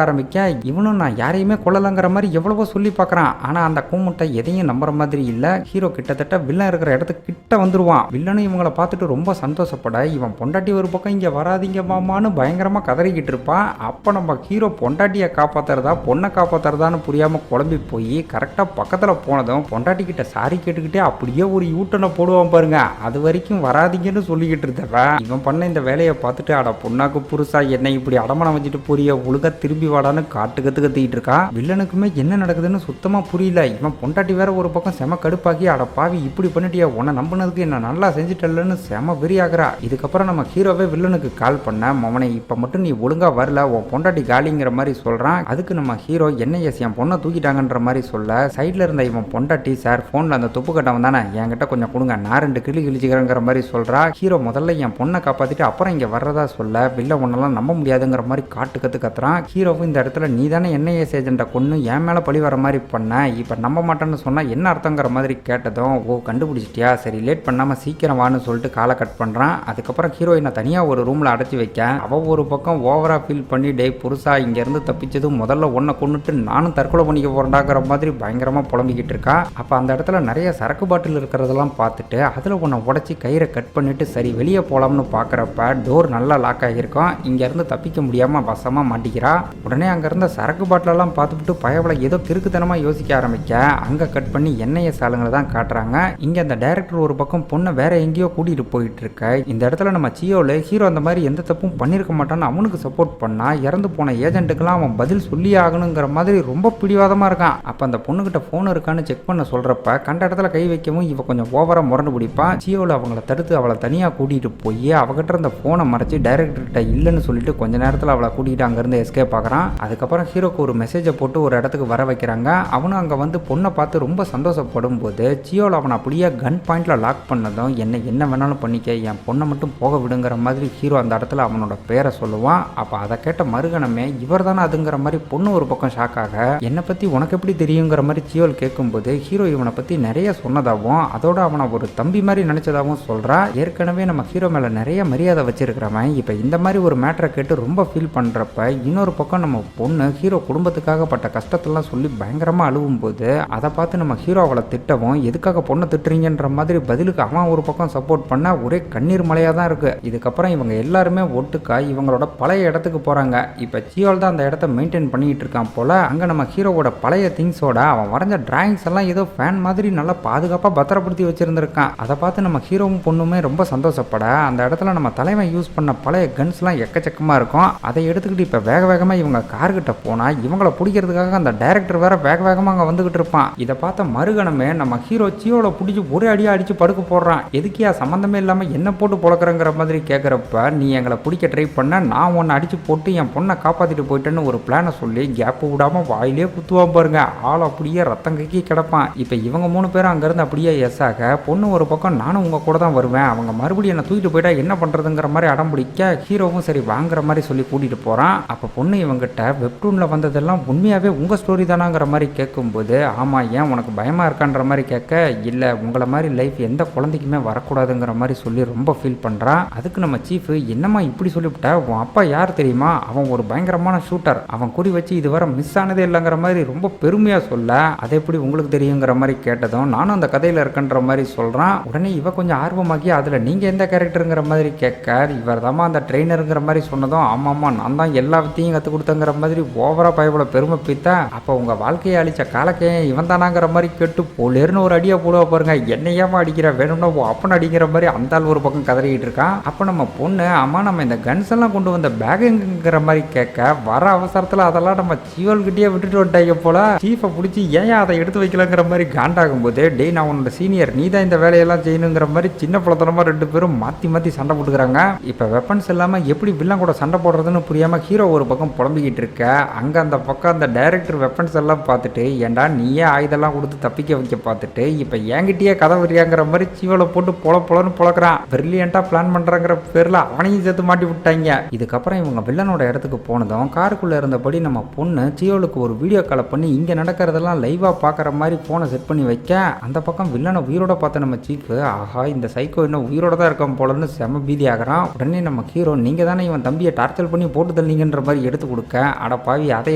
ஆரம்பிக்க, இவனும் நான் யாரையுமே கொள்ளலைங்கிற மாதிரி எவ்வளவோ சொல்லி பார்க்குறான். ஆனால் அந்த கூமுட்டை எதையும் நம்புற மாதிரி இல்லை. ஹீரோ கிட்டத்தட்ட வில்லன் இருக்கிற இடத்துக்கு கிட்ட வந்துருவான். வில்லனும் இவங்களை பார்த்துட்டு ரொம்ப சந்தோஷப்பட, இவன் பொண்டாட்டி ஒரு பக்கம் இங்கே வராதிங்க மாமான்னு பயங்கரமாக கதறிக்கிட்டு இருப்பான். அப்போ நம்ம ஹீரோ பொண்டாட்டியை காப்பாற்றுறதா பொண்ணை காப்பாற்றுறதான்னு புரியாமல் குழம்பி போய் கரெக்டாக பக்கத்தில் போனதும் பொண்டாட்டி கிட்ட சாரி கேட்டுக்கிட்டே அப்படியே ஒரு யூட்டனை போடுவான் பாருங்க. அது வரைக்கும் வராதிங்கன்னு சொல்லிக்கிட்டு இருந்தவன் இவன் பண்ண இந்த வேலையை பார்த்துட்டு, அட பொண்ணாக்கு புருஷா என்னை இப்படி அடமானம் வச்சுட்டு போறிய, ஒழுங்கா திரும்பி வாடான்னு கத்திக்கிட்டு இருக்கான். வில்லனுக்குமே என்ன நடக்குதுன்னு சுத்தமாக புரியல. இவன் பொண்டாட்டி வேற ஒரு பக்கம் செம கடுப்பாக்கி, அட பாவி இப்படி பண்ணிட்டியா, உன்னை நம்பினதுக்கு என்ன நல்லா செஞ்சுட்டல்லன்னு செம வெறியாகிறா. இதுக்கப்புறம் நம்ம ஹீரோவே வில்லனுக்கு கால் பண்ண, மவனை இப்போ மட்டும் நீ ஒழுங்கா வரல, உன் பொண்டாட்டி காலிங்கிற மாதிரி சொல்றான். அதுக்கு நம்ம ஹீரோ என்ஐஎஸ் என் பொண்ணை தூக்கிட்டாங்கன்ற மாதிரி சொல்ல, சைட்ல இருந்த இவன் பொண்டாட்டி, சார் போன்ல அந்த துப்பு கட்டவன் தானே, என்கிட்ட கொஞ்சம் கொடுங்க, நான் 2 கிளி கிழிச்சுக்கிறேங்கிற மாதிரி சொல்றா. ஹீரோ முதல்ல என் பொண்ணை காப்பாத்திட்டு அப்புறம் இங்க வர்றதா சொல்ல, வில்ல ஒன்னெல்லாம் நம்ப முடியாதுங்கிற மாதிரி கத்துறான். ஹீரோவும் இந்த இடத்துல நீ தானே என்ஐஎஸ் ஏஜென்ட்டை கொன்னு என் மேல பழி வர மாதிரி பண்ண, இப்ப நம்ப மாட்டேன்னு சொன்னா என்ன அர்த்தங்கிற மாதிரி கேட்டதும், ஓ கண்டுபிடிச்சிட்டியா, சரி லேட் பண்ணாம சீக்கிரம் வான்னு சொல்லிட்டு காலை கட் பண்றான். அதுக்கப்புறம் ஹீரோயினை தனியா ஒரு ரூம்ல அடைச்சி வைக்க, அவ ஒரு பக்கம் ஓவரா ஃபீல் பண்ணி, டே புருஷா இங்க இருந்து தப்பிச்சதும் முதல்ல ஒன்னை கொண்டுட்டு நானும் தற்கொலை பண்ணிக்க போறேன்டாங்கிற மாதிரி பயங்கரமா புலம்பிக்கிட்டு இருக்கா. அப்ப அந்த இடத்துல நிறைய சரக்கு பாட்டில் இருக்கிறதெல்லாம் பார்த்துட்டு அதுல ஒன்னை உடச்சி கயிறை கட் பண்ணிட்டு சரி வெளியே போலாம்னு பாக்குறப்ப டோர் நல்லா லாக் ஆகியிருக்கும். இங்க இருந்து தப்பிக்க முடியாம வசமா மாட்டிக்கிறா. உடனே அங்க இருந்த சரக்கு பாட்டிலெல்லாம் பார்த்துட்டு பயவளை ஏதோ கிறுக்குத்தனமா யோசிக்க ஆரம்பிக்க, அங்க கட் பண்ணி என்ஐஎஸ் ஆளுங்களை தான் காட்டுறாங்க. இங்க அந்த டைரக்டர் ஒரு பக்கம் பொண்ணை வேற எங்கேயோ கூட்டிட்டு போயிட்டு இருக்க. இந்த இடத்துல நம்ம சியோல ஹீரோ அந்த மாதிரி எந்த தப்பும் பண்ணிருக்க மாட்டான்னு அவனுக்கு சப்போர்ட் பண்ணா, இறந்து போன ஏஜென்ட்டுக்கெல்லாம் அவன் பதில் சொல்லி ஆகணுங்கிற மாதிரி ரொம்ப பிடிவாதமா இருக்கான். அப்ப அந்த பொண்ணுகிட்ட போன் இருக்கான்னு செக் பண்ண சொல்றப்ப கண்ட இடத்துல கை வைக்கவும் இவ கொஞ்சம் ஓவரா முரண்டு பிடிப்பான். சியோல அவங்கள தடுத்து அவளை தனியா கூட்டிட்டு போய் அவகிட்ட இருந்த போனை மறைச்சு டைரக்டர் கிட்ட இல்லைன்னு சொல்லிட்டு கொஞ்ச நேரத்துல அவளை கூட்டிட்டு அங்க இருந்து எஸ்கேப் ஆகுறான். அதுக்கப்புறம் ஹீரோக்கு ஒரு மெசேஜை போட்டு ஒரு இடத்துக்கு வர வைக்கிறாங்க. அவனும் அங்க வந்து பொண்ணை பார்த்து ரொம்ப சந்தோஷப்படும் போது சியோல அவனை அப்படியே கன் பாயிண்ட்ல லாக் பண்ணதும் என்ன வேணாலும் பண்ணிக்க, என் பொண்ணை மட்டும் போக விடுங்கிற மாதிரி ஹீரோ அந்த இடத்துல அவனோட பேரை சொல்லுவான். அப்ப அதை கேட்ட மறுகணமே இவர் தானே அதுங்கிற மாதிரி பொண்ணு ஒரு பக்கம் ஷாக் ஆக, என்னை பத்தி உனக்கு எப்படி தெரியுங்கிற மாதிரி சியோல் கேட்கும்போது ஹீரோ இவனை பத்தி நிறைய சொன்னதாகவும் அதோட அவனை ஒரு தம்பி மாதிரி நினைச்சதாகவும் சொல்றா. ஏற்கனவே நம்ம ஹீரோ மேல நிறைய மரியாதை வச்சிருக்கிறவன் இப்ப இந்த மாதிரி ஒரு மேட்டரை கேட்டு ரொம்ப ஃபீல் பண்றப்ப, இன்னொரு பக்கம் நம்ம பொண்ணு ஹீரோ குடும்பத்துக்காக பட்ட கஷ்டத்தெல்லாம் சொல்லி பயங்கரமா அழுவும் போது அதை பார்த்து நம்ம ஹீரோ அவளை திட்டவும், எதுக்காக பொண்ணை திட்டுறீங்கன்ற மாதிரி பதிலுக்கு அவன் ஒரு பக்கம் சப்போர்ட் பண்ண ஒரே கண்ணீர் மலையா தான் இருக்கு. இதுக்கப்புறம் இவங்க எல்லாருமே ஒட்டுக்கா இவங்களோட பழைய இடத்துக்கு போறாங்க. இப்ப சியோல் தான் அந்த இடத்த மெயின்டைன் பண்ணிட்டு இருக்கான் போல. அங்க நம்ம ஹீரோவோட பழைய திங்ஸோட அவன் வரைஞ்ச டிராயிங்ஸ் எல்லாம் ஏதோ ஃபேன் மாதிரி நல்லா பாதுகாப்பா பத்திரப்படுத்தி வச்சிருந்திருக்கான். அதை பார்த்து நம்ம ஹீரோவும் பொண்ணுமே ரொம்ப சந்தோஷப்பட, காட்டப்பட அந்த இடத்துல நம்ம தலைவன் யூஸ் பண்ண பழைய கன்ஸ்லாம் எக்கச்சக்கமாக இருக்கும். அதை எடுத்துக்கிட்டு இப்போ வேக வேகமாக இவங்க கார்கிட்ட போனால் இவங்களை பிடிக்கிறதுக்காக அந்த டைரக்டர் வேற வேக வேகமாக அங்கே வந்துகிட்டு இருப்பான். இதை பார்த்த மறுகணமே நம்ம ஹீரோ சியோல பிடிச்சி ஒரே அடியாக அடித்து படுக்க போடுறான். எதுக்கியா சம்மந்தமே இல்லாமல் என்ன போட்டு பொழக்கிறங்கிற மாதிரி கேட்குறப்ப, நீ எங்களை பிடிக்க ட்ரை பண்ண, நான் உன்னை அடித்து போட்டு என் பொண்ணை காப்பாற்றிட்டு போயிட்டேன்னு ஒரு பிளானை சொல்லி கேப்பு விடாமல் வாயிலே குத்துவான் பாருங்க. ஆள் அப்படியே ரத்தம் கக்கி கிடப்பான். இப்போ இவங்க 3 பேரும் அங்கேருந்து அப்படியே எஸ் ஆக, பொண்ணு ஒரு பக்கம் நானும் உங்கள் கூட தான் வருவேன், அவங்க மறுபடியும் என்னை தூக்கிட்டு போயிட்டா என்ன பண்ணுறதுங்கிற மாதிரி அடம் பிடிக்க, ஹீரோவும் சரி வாங்குற மாதிரி சொல்லி கூட்டிகிட்டு போகிறான். அப்போ பொண்ணு இவங்கிட்ட வெப்டூனில் வந்ததெல்லாம் உண்மையாகவே உங்கள் ஸ்டோரி தானாங்கிற மாதிரி கேட்கும்போது, ஆமாம் ஏன் உனக்கு பயமாக இருக்கான்ற மாதிரி கேட்க, இல்லை உங்களை மாதிரி லைஃப் எந்த குழந்தைக்குமே வரக்கூடாதுங்கிற மாதிரி சொல்லி ரொம்ப ஃபீல் பண்ணுறான். அதுக்கு நம்ம சீஃப், என்னம்மா இப்படி சொல்லிவிட்ட, உன் அப்பா யார் தெரியுமா, அவன் ஒரு பயங்கரமான ஷூட்டர், அவன் குறி வச்சு இதுவரை மிஸ் ஆனதே இல்லைங்கிற மாதிரி ரொம்ப பெருமையாக சொல்ல, அதை எப்படி உங்களுக்கு தெரியுங்கிற மாதிரி கேட்டதும் நானும் அந்த கதையில் இருக்கன்ற மாதிரி சொல்கிறான். உடனே இவ கொஞ்சம் ஆர்வமாகி அதில் நீங்கள் எந்த கேரக்டருங்கிற மாதிரி கேட்க, இவர் தாம்மா அந்த ட்ரெயினருங்கிற மாதிரி சொன்னதும், ஆமாம்மா நான் தான் எல்லா வித்தையும் கற்றுக் கொடுத்தங்கிற மாதிரி ஓவராக பயப்பட பெருமை பித்த, அப்போ உங்கள் வாழ்க்கையை அழிச்ச காலக்கையன் இவன் தானாங்கிற மாதிரி கேட்டு போலேருன்னு ஒரு அடியை போடுவா பாருங்க. என்னையாமல் அடிக்கிற, வேணும்னா அப்பன் அடிக்கிற மாதிரி அந்த ஆள் ஒரு பக்கம் கதறிக்கிட்டு இருக்கான். அப்போ நம்ம பொண்ணு, அம்மா நம்ம இந்த கன்ஸ் எல்லாம் கொண்டு வந்த பேகுங்கிற மாதிரி கேட்க, வர அவசரத்தில் அதெல்லாம் நம்ம சிவல்கிட்டயே விட்டுட்டு வந்துட்டாங்க போல. சீஃபை பிடிச்சி ஏன் அதை எடுத்து வைக்கலங்கிற மாதிரி காண்டாகும் போது, டேய் நான் உன்னோட சீனியர், நீ தான் இந்த வேலையெல்லாம் செய்யணுங்கிற மாதிரி சின்ன பழத்தனமாக 2 பேரும் மாற்றி மாற்றி சண்டை போட்டுக்கிறாங்க. இப்போ வெப்பன்ஸ் இல்லாமல் எப்படி வில்லன் கூட சண்டை போடுறதுன்னு புரியாமல் ஹீரோ ஒரு பக்கம் புலம்பிக்கிட்டு இருக்க, அங்கே அந்த பக்கம் அந்த டைரக்டர் வெப்பன்ஸ் எல்லாம் பார்த்துட்டு, ஏன்டா நீயே ஆயுதெல்லாம் கொடுத்து தப்பிக்க வைக்க பார்த்துட்டு இப்போ என்கிட்டயே கதை வரியாங்கிற மாதிரி சிவலை போட்டு பொலன்னு பொழக்கிறான். பிரில்லியண்டாக பிளான் பண்ணுறாங்கிற பேரில் அவனையும் சேர்த்து மாட்டி விட்டாங்க. இதுக்கப்புறம் இவங்க வில்லனோட இடத்துக்கு போனதும் காருக்குள்ளே இருந்தபடி நம்ம பொண்ணு சியோலுக்கு ஒரு வீடியோ காலை பண்ணி இங்கே நடக்கிறதெல்லாம் லைவாக பார்க்குற மாதிரி ஃபோனை செட் பண்ணி வைக்க, அந்த பக்கம் வில்லனை உயிரோட பார்த்த நம்ம சீஃப், ஆஹா இந்த சைக்கோ இன்னும் உயிரோட தான் இருக்கான் போலன்னு செம பீதி ஆகிறான். உடனே நம்ம ஹீரோ, நீங்கள் தானே இவன் தம்பியை டார்ச்சர் பண்ணி போட்டு தள்ளீங்கன்ற மாதிரி எடுத்து கொடுக்க, அட பாவி அதை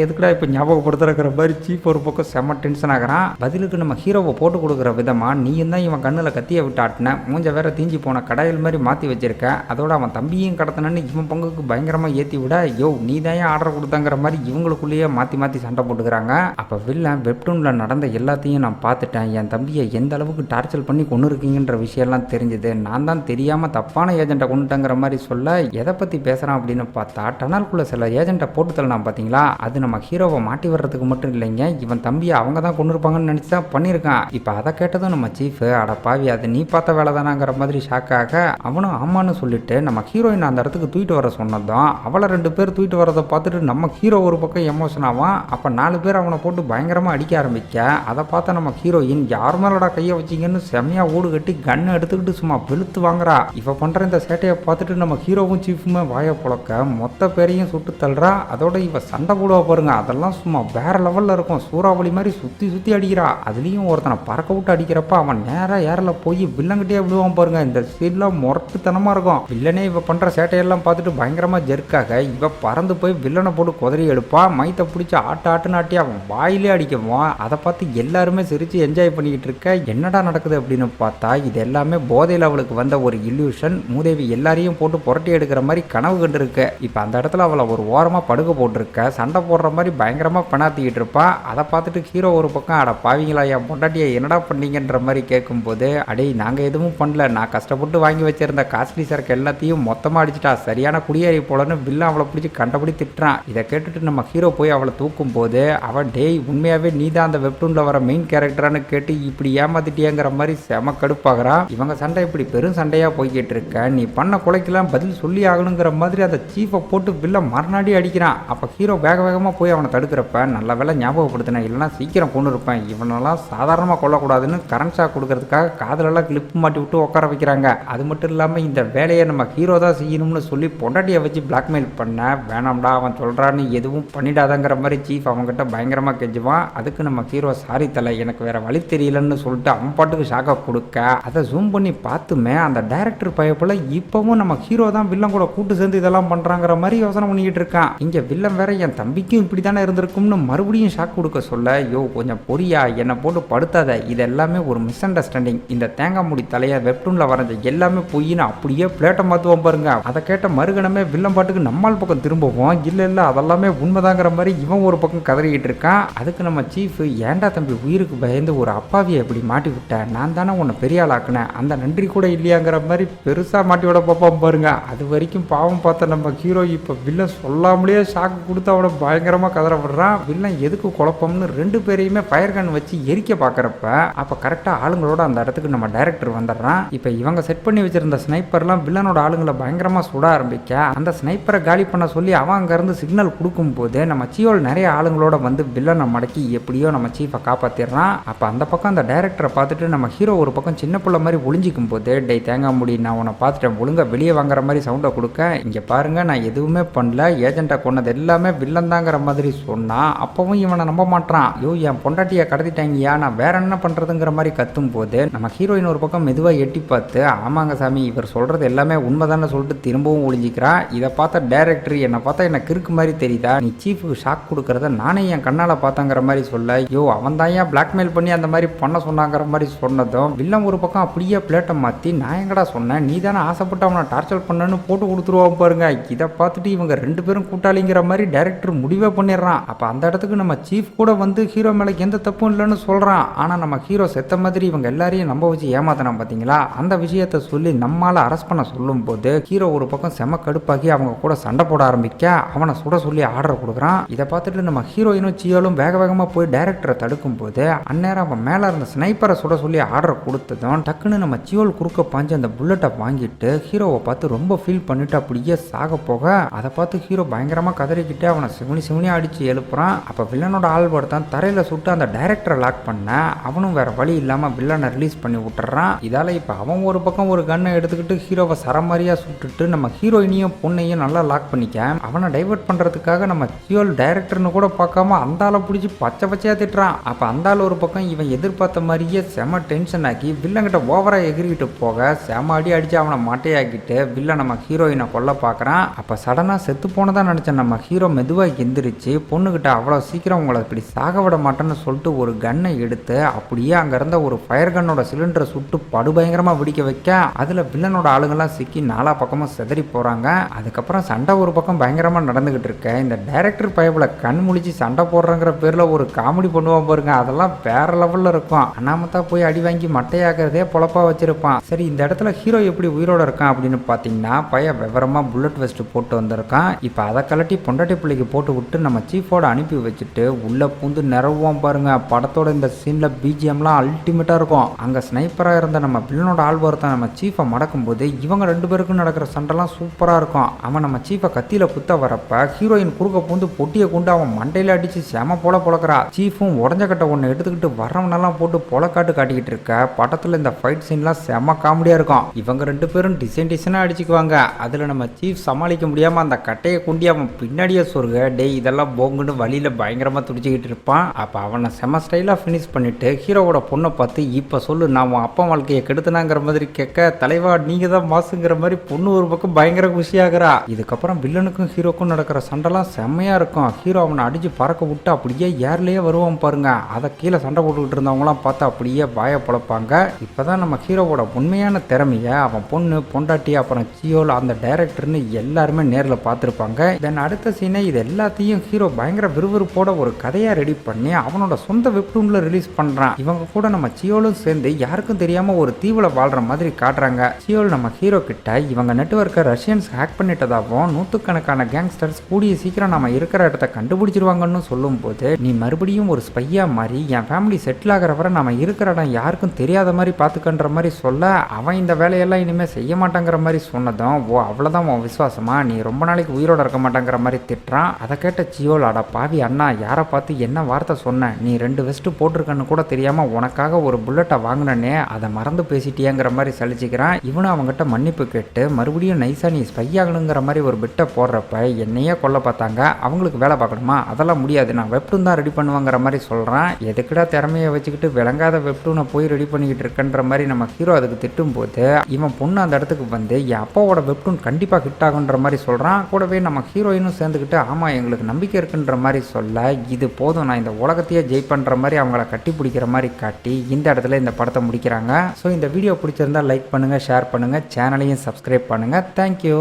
எதுக்குடா இப்போ ஞாபகப்படுத்துறங்கிற மாதிரி சீஃப் ஒரு பக்கம் செம டென்ஷன் ஆகிறான். பதிலுக்கு நம்ம ஹீரோவை போட்டு கொடுக்குற விதமாக, நீயும் தான் இவன் கண்ணில் கத்தியை விட்டு ஆட்டின, மூஞ்ச வேற தீஞ்சி போன கடாயில் மாதிரி மாற்றி வச்சிருக்க, அதோட அவன் தம்பியும் கடத்தினு இவன் பங்குக்கு பயங்கரமாக ஏற்றி விட, யோ நீ தான் ஆர்டர் கொடுத்தாங்கிற மாதிரி இவங்களுக்குள்ளேயே மாற்றி மாற்றி சண்டை போட்டுக்கிறாங்க. அப்போ வில்லன், வெப்டூனில் நடந்த எல்லாத்தையும் நான் பார்த்துட்டேன், என் தம்பியை எந்த அளவுக்கு டார்ச்சர் பண்ணி கொண்டு இருக்கீங்கன்ற விஷயம்லாம் தெரிஞ்சுது, நான் தான் தெரியாமல் தப்பான ஏஜென்ட்டை கொண்டுட்டேங்கிற மாதிரி சொல்ல, எதை பற்றி பேசுகிறான் அப்படின்னு பார்த்தா, டனலுக்குள்ளே சில ஏஜென்ட்டை போட்டு தள்ளலாம் பார்த்தீங்களா, அது நம்ம ஹீரோவை மாட்டி வர்றதுக்கு மட்டும் இல்லைங்க, இவன் தம்பியை அவங்க தான் கொண்டு இருப்பாங்கன்னு நினச்சி தான் பண்ணியிருக்கான். இப்போ அதை கேட்டதும் நம்ம சீஃப், அட பாவி அது நீ பார்த்த வேலை தானாங்கிற மாதிரி ஷாக்காக, அவனும் ஆமான்னு சொல்லிட்டு நம்ம ஹீரோயின் அந்த இடத்துக்கு தூக்கிட்டு வர சொன்னதும், அவளை 2 பேர் தூக்கிட்டு வரதை பார்த்துட்டு நம்ம ஹீரோ ஒரு பக்கம் எமோஷன் ஆவான். அப்போ 4 பேர் அவனை போட்டு பயங்கரமாக அடிக்க ஆரம்பிக்க, அதை பார்த்த நம்ம ஹீரோயின், யார் மேலோட கையை வச்சிங்கன்னு செம்மையாக ஓடு கட்டி கண்ணை எடுத்துக்கிட்டு சும்மா வெளுத்து வாங்குறா. இப்போ பண்ணுற இந்த சேட்டையை பார்த்துட்டு நம்ம ஹீரோவும் சீஃபுமே வாயை புழக்க மொத்த பேரையும் சுட்டு தள்ளுறா. அதோட இவ சண்டை போடுவா பாருங்க, அதெல்லாம் சும்மா வேற லெவலில் இருக்கும். சூறாவளி மாதிரி சுற்றி சுற்றி அடிக்கிறா. அதுலேயும் ஒருத்தனை பறக்க விட்டு அடிக்கிறப்ப அவன் நேராக ஏரில் போய் வில்லங்கிட்டே விடுவான் பாருங்க. இந்த சீட்லாம் முரட்டுத்தனமாக இருக்கும். வில்லனே இவ பண்ணுற சேட்டையெல்லாம் பார்த்துட்டு பயங்கரமாக ஜெர்க்காக இவ பறந்து போய் வில்லனை போட்டு குதறி எடுப்பா. மைத்தை பிடிச்சி ஆட்டுன்னு ஆட்டி அவன் வாயிலே அடிக்குவான். அதை பார்த்து எல்லாருமே சிரித்து என்ஜாய் பண்ணிக்கிட்டு இருக்க, என்னடா நடக்குது அப்படின்னு பார்த்தா, இது எல்லாமே போதையில் அவளுக்கு வந்த ஒரு இல்யூஷன். மூதேவி எல்லாரையும் போட்டு புரட்டி எடுக்கிற மாதிரி கனவு கண்டு இருக்கு. இப்போ அந்த இடத்துல அவளை ஒரு ஓரமாக படுக்க போட்டிருக்க, சண்டை போடுற மாதிரி பயங்கரமாக பெணாத்திக்கிட்டு இருப்பா. அதை பார்த்துட்டு ஹீரோ ஒரு பக்கம், அட பாவீங்களா என் பொண்டாட்டியை என்னடா பண்ணீங்கன்ற மாதிரி கேட்கும்போது, அடே நாங்கள் எதுவும் பண்ணல, நான் கஷ்டப்பட்டு வாங்கி வச்சிருந்த காஸ்ட்லி சரக்கு எல்லாத்தையும் மொத்தமாக அடிச்சிட்டா, சரியான குடியேறி போலன்னு வில்ல அவளை பிடிச்சி கண்டபடி திட்டுறான். இதை கேட்டுட்டு நம்ம ஹீரோ போய் அவளை தூக்கும் போது, அவன் டேய் உண்மையாகவே நீ தான் அந்த வெப்டூனில் வர மெயின் கேரக்டரானு கேட்டு இப்படி ஏமாத்திட்டியாங்கிற மாதிரி செம கடுப்பாகிறான். இவங்க சண்டை இப்படி பெரும் சண்டையாக போய்கிட்டு இருக்க, நீ பண்ண கொலைக்கெல்லாம் பதில் சொல்லி ஆகணுங்கிற மாதிரி அந்த சீஃபை போட்டு வில்ல மறுநாடி அடிக்கிறான். அப்போ ஹீரோ வேக வேகமாக போய் அவனை தடுக்கிறப்ப, நல்ல வேலை ஞாபகப்படுத்தினேன், இல்லைனா சீக்கிரம் கொண்டு இருப்பேன், இவனெல்லாம் சாதாரணமாக கொல்லக்கூடாதுன்னு கரண்ட் ஷாக் கொடுக்கறதுக்காக காதலெல்லாம் கிளிப் மாட்டி விட்டு உட்கார வைக்கிறாங்க. அது மட்டும் இல்லாமல் இந்த வேலையை நம்ம ஹீரோ தான் செய்யணும்னு சொல்லி பொண்டாட்டியை வச்சு பிளாக்மெயில் பண்ண, வேணாம்டா அவன் சொல்கிறான்னு எதுவும் பண்ணிடாதங்கிற மாதிரி சீஃப் அவங்ககிட்ட பயங்கரமாக கெஞ்சுவான். அதுக்கு நம்ம ஹீரோ, சாரி தலை எனக்கு வேற வழி தெரியலன்னு சொல்லிட்டு அவன் பாட்டுக்கு ஷாக்காக கொடுக்க, அதை ஜூம் பண்ணி பார்த்துமே அந்த டைரக்டர் பயப்பில் இப்பவும் நம்ம ஹீரோ தான் வில்லன் கூட கூட்டு சேர்ந்து இதெல்லாம் பண்ணுறாங்கிற மாதிரி யோசனை பண்ணிக்கிட்டு இருக்கான். இங்கே வில்லன் வேற என் தம்பிக்கும் இப்படி தானே இருந்திருக்கும்னு மறுபடியும் ஷாக் கொடுக்க சொல்ல, யோ கொஞ்சம் பொரியா என்னை போட்டு படுத்தாத, இது எல்லாமே ஒரு மிஸ் அண்டர்ஸ்டாண்டிங், இந்த தேங்காய் முடி தலையை வெப்டூனில் வரைஞ்ச எல்லாமே பொய்ன்னு அப்படியே பிளேட்டை மாற்றுவோம் பாருங்க. அதை கேட்ட மறுகணமே வில்லன் பாட்டுக்கு நம்மால் பக்கம் திரும்புவோம், இல்லை அதெல்லாமே உண்மைதாங்கிற மாதிரி இவன் ஒரு பக்கம் கதறிக்கிட்டு இருக்கான். அதுக்கு நம்ம சீஃப், ஏண்டா தம்பி உயிருக்கு பயந்து ஒரு அப்பாவியை இப்படி மாட்டி விட்ட, நான் தானே உன்னை பெரிய ஆளாக்குனேன், அந்த நன்றி கூட இல்லையாங்கிற மாதிரி பெருசா மாட்டி விட பார்ப்பான் பாருங்க. அது வரைக்கும் பாவம் பார்த்த நம்ம ஹீரோ இப்ப வில்லன் சொல்லாமலேயே ஷாக்கு கொடுத்து அவனை பயங்கரமா கதறப்படுறான். வில்லன் எதுக்கு குழப்பம்னு 2 பேரையுமே ஃபயர் கன் வச்சு எரிக்க பாக்குறப்ப அப்ப கரெக்டா ஆளுங்களோட அந்த இடத்துக்கு நம்ம டைரக்டர் வந்துடுறான். இப்ப இவங்க செட் பண்ணி வச்சிருந்த ஸ்னைப்பர்லாம் வில்லனோட ஆளுங்களை பயங்கரமா சுட ஆரம்பிக்க அந்த ஸ்னைப்பரை காலி பண்ண சொல்லி அவன் அங்க இருந்து சிக்னல் கொடுக்கும் போது நம்ம சியோல் நிறைய ஆளுங்களோட வந்து வில்லனை மடக்கி எப்படியோ நம்ம சீஃபை காப்பாத்திடுறான். அப்ப அந்த பக்கம் அந்த டைரக்டரை பார்த்துட்டு நம்ம ஹீரோ ஒரு பக்கம் சின்ன பிள்ளை மாதிரி ஒளிஞ்சிக்கும் போது டே தேங்காய் முடி நான் உன்னை பார்த்துட்டேன் ஒழுங்கா வெளியே வாங்குற மாதிரி சவுண்டை கொடுக்க இங்க பாருங்க நான் எதுவுமே பண்ணல ஏஜென்ட்டை கொண்டது எல்லாமே வில்லன் தாங்கிற மாதிரி சொன்னா அப்பவும் இவனை நம்ப மாட்டான். ஐயோ என் பொண்டாட்டியை கடத்திட்டாங்கயா நான் வேற என்ன பண்றதுங்கிற மாதிரி கத்தும் போது நம்ம ஹீரோயின் ஒரு பக்கம் மெதுவா எட்டி பார்த்து ஆமாங்க சாமி இவர் சொல்றது எல்லாமே உண்மைதானே சொல்லிட்டு திரும்பவும் ஒளிஞ்சிக்கிறா. இதை பார்த்த டைரக்டர் என்னை பார்த்தா எனக்கு கிறுக்கு மாதிரி தெரியுதா நீ சீஃபுக்கு ஷாக் கொடுக்கறத நானே என் கண்ணால பார்த்தாங்கிற மாதிரி சொல்ல ஐயோ அவன் தான் ஏன் பிளாக்மெயில் பண்ணி அந்த மாதிரி பண்ண சொன்னாங்கிற மாதிரி சொன்னதும் வில்லன் ஒரு பக்கம் அப்படியே பிளேட்டை மாத்தி நான் எங்கடா சொன்னேன் நீ தானே ஆசைப்பட்டு அவனை டார்ச்சர் பண்ணன்னு போட்டு கொடுத்துருவான் பாருங்க. இதை பார்த்துட்டு இவங்க 2 பேரும் கூட்டாளிங்கிற மாதிரி டைரக்டர் முடிவே பண்ணிடுறான். அப்ப அந்த இடத்துக்கு நம்ம சீஃப் கூட வந்து ஹீரோ மேல எந்த தப்பும் இல்லைன்னு சொல்றான். ஆனா நம்ம ஹீரோ செத்த மாதிரி இவங்க எல்லாரையும் நம்ப வச்சு ஏமாத்தினான் பாத்தீங்களா. அந்த விஷயத்த சொல்லி நம்மால அரெஸ்ட் பண்ண சொல்லும் போது ஹீரோ ஒரு பக்கம் செம கடுப்பாகி அவங்க கூட சண்டை போட ஆரம்பிக்க அவனை சுட சொல்லி ஆர்டர் கொடுக்குறான். இதை பார்த்துட்டு நம்ம ஹீரோயினும் சியோலும் வேக வேகமா போய் டைரக்டரை தடுக்கும் போது அந்நேரம் அவன் மேல இருந்த ஸ்னைப்பரை சுட சொல்லி ஆர்டர் கொடுத்ததும் டக்குன்னு நம்ம சியோல் குறுக்க பாஞ்சு அந்த புல்லட்டை வாங்கிட்டு ஹீரோவை பார்த்து ரொம்ப ஃபீல் பண்ணிட்டு அப்படியே சாக போக அதை பார்த்து ஹீரோ பயங்கரமா கதறிக்கிட்டு அவனை சிவனி அடிச்சு எழுப்புறான். அப்ப வில்லனோட ஆள் தான் தரையில சுட்டு அந்த டைரக்டரை லாக் பண்ண அவனும் வேற வழி இல்லாம வில்லனை ரிலீஸ் பண்ணி விட்டுறான். இதால இப்ப அவன் ஒரு பக்கம் ஒரு கன்னை எடுத்துக்கிட்டு ஹீரோவை சரமாரியா சுட்டுட்டு நம்ம ஹீரோயினையும் பொண்ணையும் நல்லா லாக் பண்ணிக்க அவனை டைவர்ட் பண்றதுக்காக நம்ம சியோல் டைரக்டர்னு கூட பார்க்காம அந்த ஆளை பிடிச்சி பச்சை பச்சையா திட்டுறான். அப்ப அந்த ஆள் ஒரு பக்கம் இவன் எதிர்பார்த்த மாதிரியே செம டென்ஷன் ஆக்கி வில்லங்கிட்ட ஓவரா எகிரிக்கிட்டு போக செம அடிச்சு அவனை மாட்டையாக்கிட்டு வில்லன் நம்ம ஹீரோயினை கொல்ல பாக்குறான். அப்ப சடனா செத்து போனதா நினைச்ச நம்ம ஹீரோ மெதுவா எந்திரிச்சு பொண்ணுகிட்ட அவ்வளவு சீக்கிரம் உங்களை இப்படி சாக விட மாட்டேன்னு சொல்லிட்டு ஒரு கன்னை எடுத்து அப்படியே அங்க இருந்த ஒரு ஃபயர் கன்னோட சிலிண்டரை சுட்டு படுபயங்கரமா வெடிக்க வைக்க அதுல வில்லனோட ஆளுங்கெல்லாம் சிக்கி நாலா பக்கமும் செதறி போறாங்க. அதுக்கப்புறம் சண்டை ஒரு பக்கம் பயங்கரமா நடந்துகிட்டு இருக்க இந்த டைரக்டர் பயபுல கண் முழிச்சு சண்டை போடுறங்கிற பேர்ல ஒரு காமெடி பண்ணுவான் பாருங்க அதெல்லாம் வேற லெவல்ல இருக்கும். அனாமத்தா போய் அடி வாங்கி மட்டையாகிறதே பொழப்பா வச்சிருப்பான். சரி இந்த இடத்துல ஹீரோ எப்படி உயிரோட இருக்கான் அப்படின்னு பாத்தீங்கன்னா பைய விவரமா புல்லட் வெஸ்ட் போட்டு வந்திருக்கான். இப்ப அதை கலட்டி பொண்டாட்டி பிள்ளைக்கு போட்டு விட்டு நம்ம சீஃபோட அனுப்பி வச்சுட்டு உள்ள பூந்து நிறவுவான் பாருங்க. படத்தோட இந்த சீன்ல பிஜிஎம்லாம் அல்டிமேட்டா இருக்கும். அங்க ஸ்னைப்பரா இருந்த நம்ம வில்லனோட ஆள்வார்த்தை நம்ம சீஃபை மடக்கும் போது இவங்க 2 பேருக்கும் நடக்கிற சண்டைலாம் சூப்பரா இருக்கும். அவன் நம்ம சீஃபை கத்தியில குத்த வரப்ப ஹீரோயின் குறுக்க பூந்து பொட்டியை கொண்டு அவன் மண்டையில அடிச்சு செம பொழக்கிறா. சீஃபும் உடஞ்ச கட்ட ஒன்று எடுத்துக்கிட்டு வரவனெல்லாம் போட்டு பொலக்காட்டு காட்டிக்கிட்டு இருக்க படத்துல இந்த ஃபைட் சீன்லாம் செம காமெடியா இருக்கும். இவங்க 2 பேரும் டிசைனா அடிச்சுக்குவாங்க. அதுல நம்ம சீஃப் சமாளிக்க முடியாம அந்த கட்டையை கொண்டு அவன் பின்னாடியே சொருக டே இதெல்லாம் போங்குன்னு வழியில பயங்கரமா துடிச்சுக்கிட்டு இருப்பான். அப்ப அவனை செம ஸ்டைலா ஃபினிஷ் பண்ணிட்டு ஹீரோவோட பொண்ணை பார்த்து இப்ப சொல்லு நான் உன் அப்பா வாழ்க்கையை கெடுத்தனாங்கிற மாதிரி கேட்க தலைவா நீங்க தான் மாசுங்கிற மாதிரி பொண்ணு ஒரு பக்கம் பயங்கர குஷியாகிறா. இதுக்கப்புறம் வில்லனுக்கும் ஹீரோக்கும் நடக்கிற சண்டைலாம் செம்மையா இருக்கும். ஹீரோ அவனை அடிச்சு பறக்க விட்டு அப்படியே ஏர்லயே வருவான் பாருங்க. அதை கீழே சண்டை போட்டுக்கிட்டு இருந்தவங்களாம் பார்த்து அப்படியே வாய பொழப்பாங்க. இப்பதான் நம்ம ஹீரோவோட உண்மையான திறமைய அவன் பொண்ணு பொண்டாட்டி அப்புறம் சியோல் அந்த டைரக்டர்னு எல்லாருமே நேரில் பார்த்துருப்பாங்க. தென் அடுத்த சீனை இது எல்லாத்தையும் ஹீரோ பயங்கர விறுவிறுப்போட ஒரு கதையா ரெடி பண்ணி அவனோட சொந்த வெப்டூன்ல ரிலீஸ் பண்றான். இவங்க கூட நம்ம சியோலும் சேர்ந்து யாருக்கும் தெரியாம ஒரு தீவுல வாழ்ற மாதிரி காட்டுறாங்க. சியோல் நம்ம ஹீரோ கிட்ட இவங்க நெட்வொர்க்கை ரஷ்யன்ஸ் ஹேக் பண்ணிட்டதாகவும் நூற்றுக்கணக்கான கேங்ஸ்டர்ஸ் கூடிய சீக்கிரம் நம்ம இருக்கிற இடத்த கண்டுபிடிச்சிருவாங்கன்னு சொல்லும் போது நீ மறுபடியும் ஒரு ஸ்பையா மாதிரி என் ஃபேமிலி செட்டில் ஆகிற வரை நம்ம இருக்கிற இடம் யாருக்கும் தெரியாத மாதிரி பார்த்துக்கன்ற மாதிரி சொல்ல அவன் இந்த வேலையெல்லாம் இனிமேல் செய்ய மாட்டாங்கிற மாதிரி சொன்னதும் ஓ அவ்வளோதான் உன் விசுவாசமா நீ ரொம்ப நாளைக்கு உயிரோட இருக்க மாட்டாங்கிற மாதிரி திட்டுறான். அதை கேட்ட சியோல் அட பாவி அண்ணா யாரை பார்த்து என்ன வார்த்தை சொன்ன நீ 2 வெஸ்ட் போட்டிருக்கன்னு கூட தெரியாம உனக்காக ஒரு புல்லட்டை வாங்கினே அதை மறந்து பேசிட்டியங்கிற மாதிரி சலிச்சுக்கிறான். இவனும் அவங்ககிட்ட மன்னிப்பு கேட்டு மறுபடியும் நைஸா நீ ஸ்பை ஆகணுங்கிற மாதிரி ஒரு பிட்டை போடுறப்ப என்னையே கொல்ல பார்த்தாங்க அவங்களுக்கு வேலை பார்க்கணுமா அதெல்லாம் முடியாது நான் வெப்டூன் தான் ரெடி பண்ணுவாங்கிற மாதிரி சொல்றான். எதுக்குடா திறமையை வச்சுக்கிட்டு விளங்காத வெப்டூனை போய் ரெடி பண்ணிக்கிட்டு இருக்கன்ற மாதிரி நம்ம ஹீரோ அதுக்கு திட்டும் போது இவன் பொண்ணு அந்த இடத்துக்கு வந்து என் அப்பாவோட வெப்டூன் கண்டிப்பா ஹிட் ஆகுன்ற மாதிரி சொல்றான். கூடவே நம்ம ஹீரோயினும் சேர்ந்துக்கிட்டு ஆமா எங்களுக்கு நம்பிக்கை இருக்குன்ற மாதிரி சொல்ல இது போதும் நான் இந்த உலகத்தையே ஜெயிப்பன்ற மாதிரி அவங்கள கட்டி பிடிக்கிற மாதிரி காட்டி இந்த இடத்துல இந்த படத்தை முடிக்கிறாங்க. ஸோ இந்த வீடியோ பிடிச்சிருந்தா லைக் பண்ணுங்க ஷேர் பண்ணுங்க சேனலையும் சப்ஸ்கிரைப் பண்ணுங்க. தேங்க்யூ.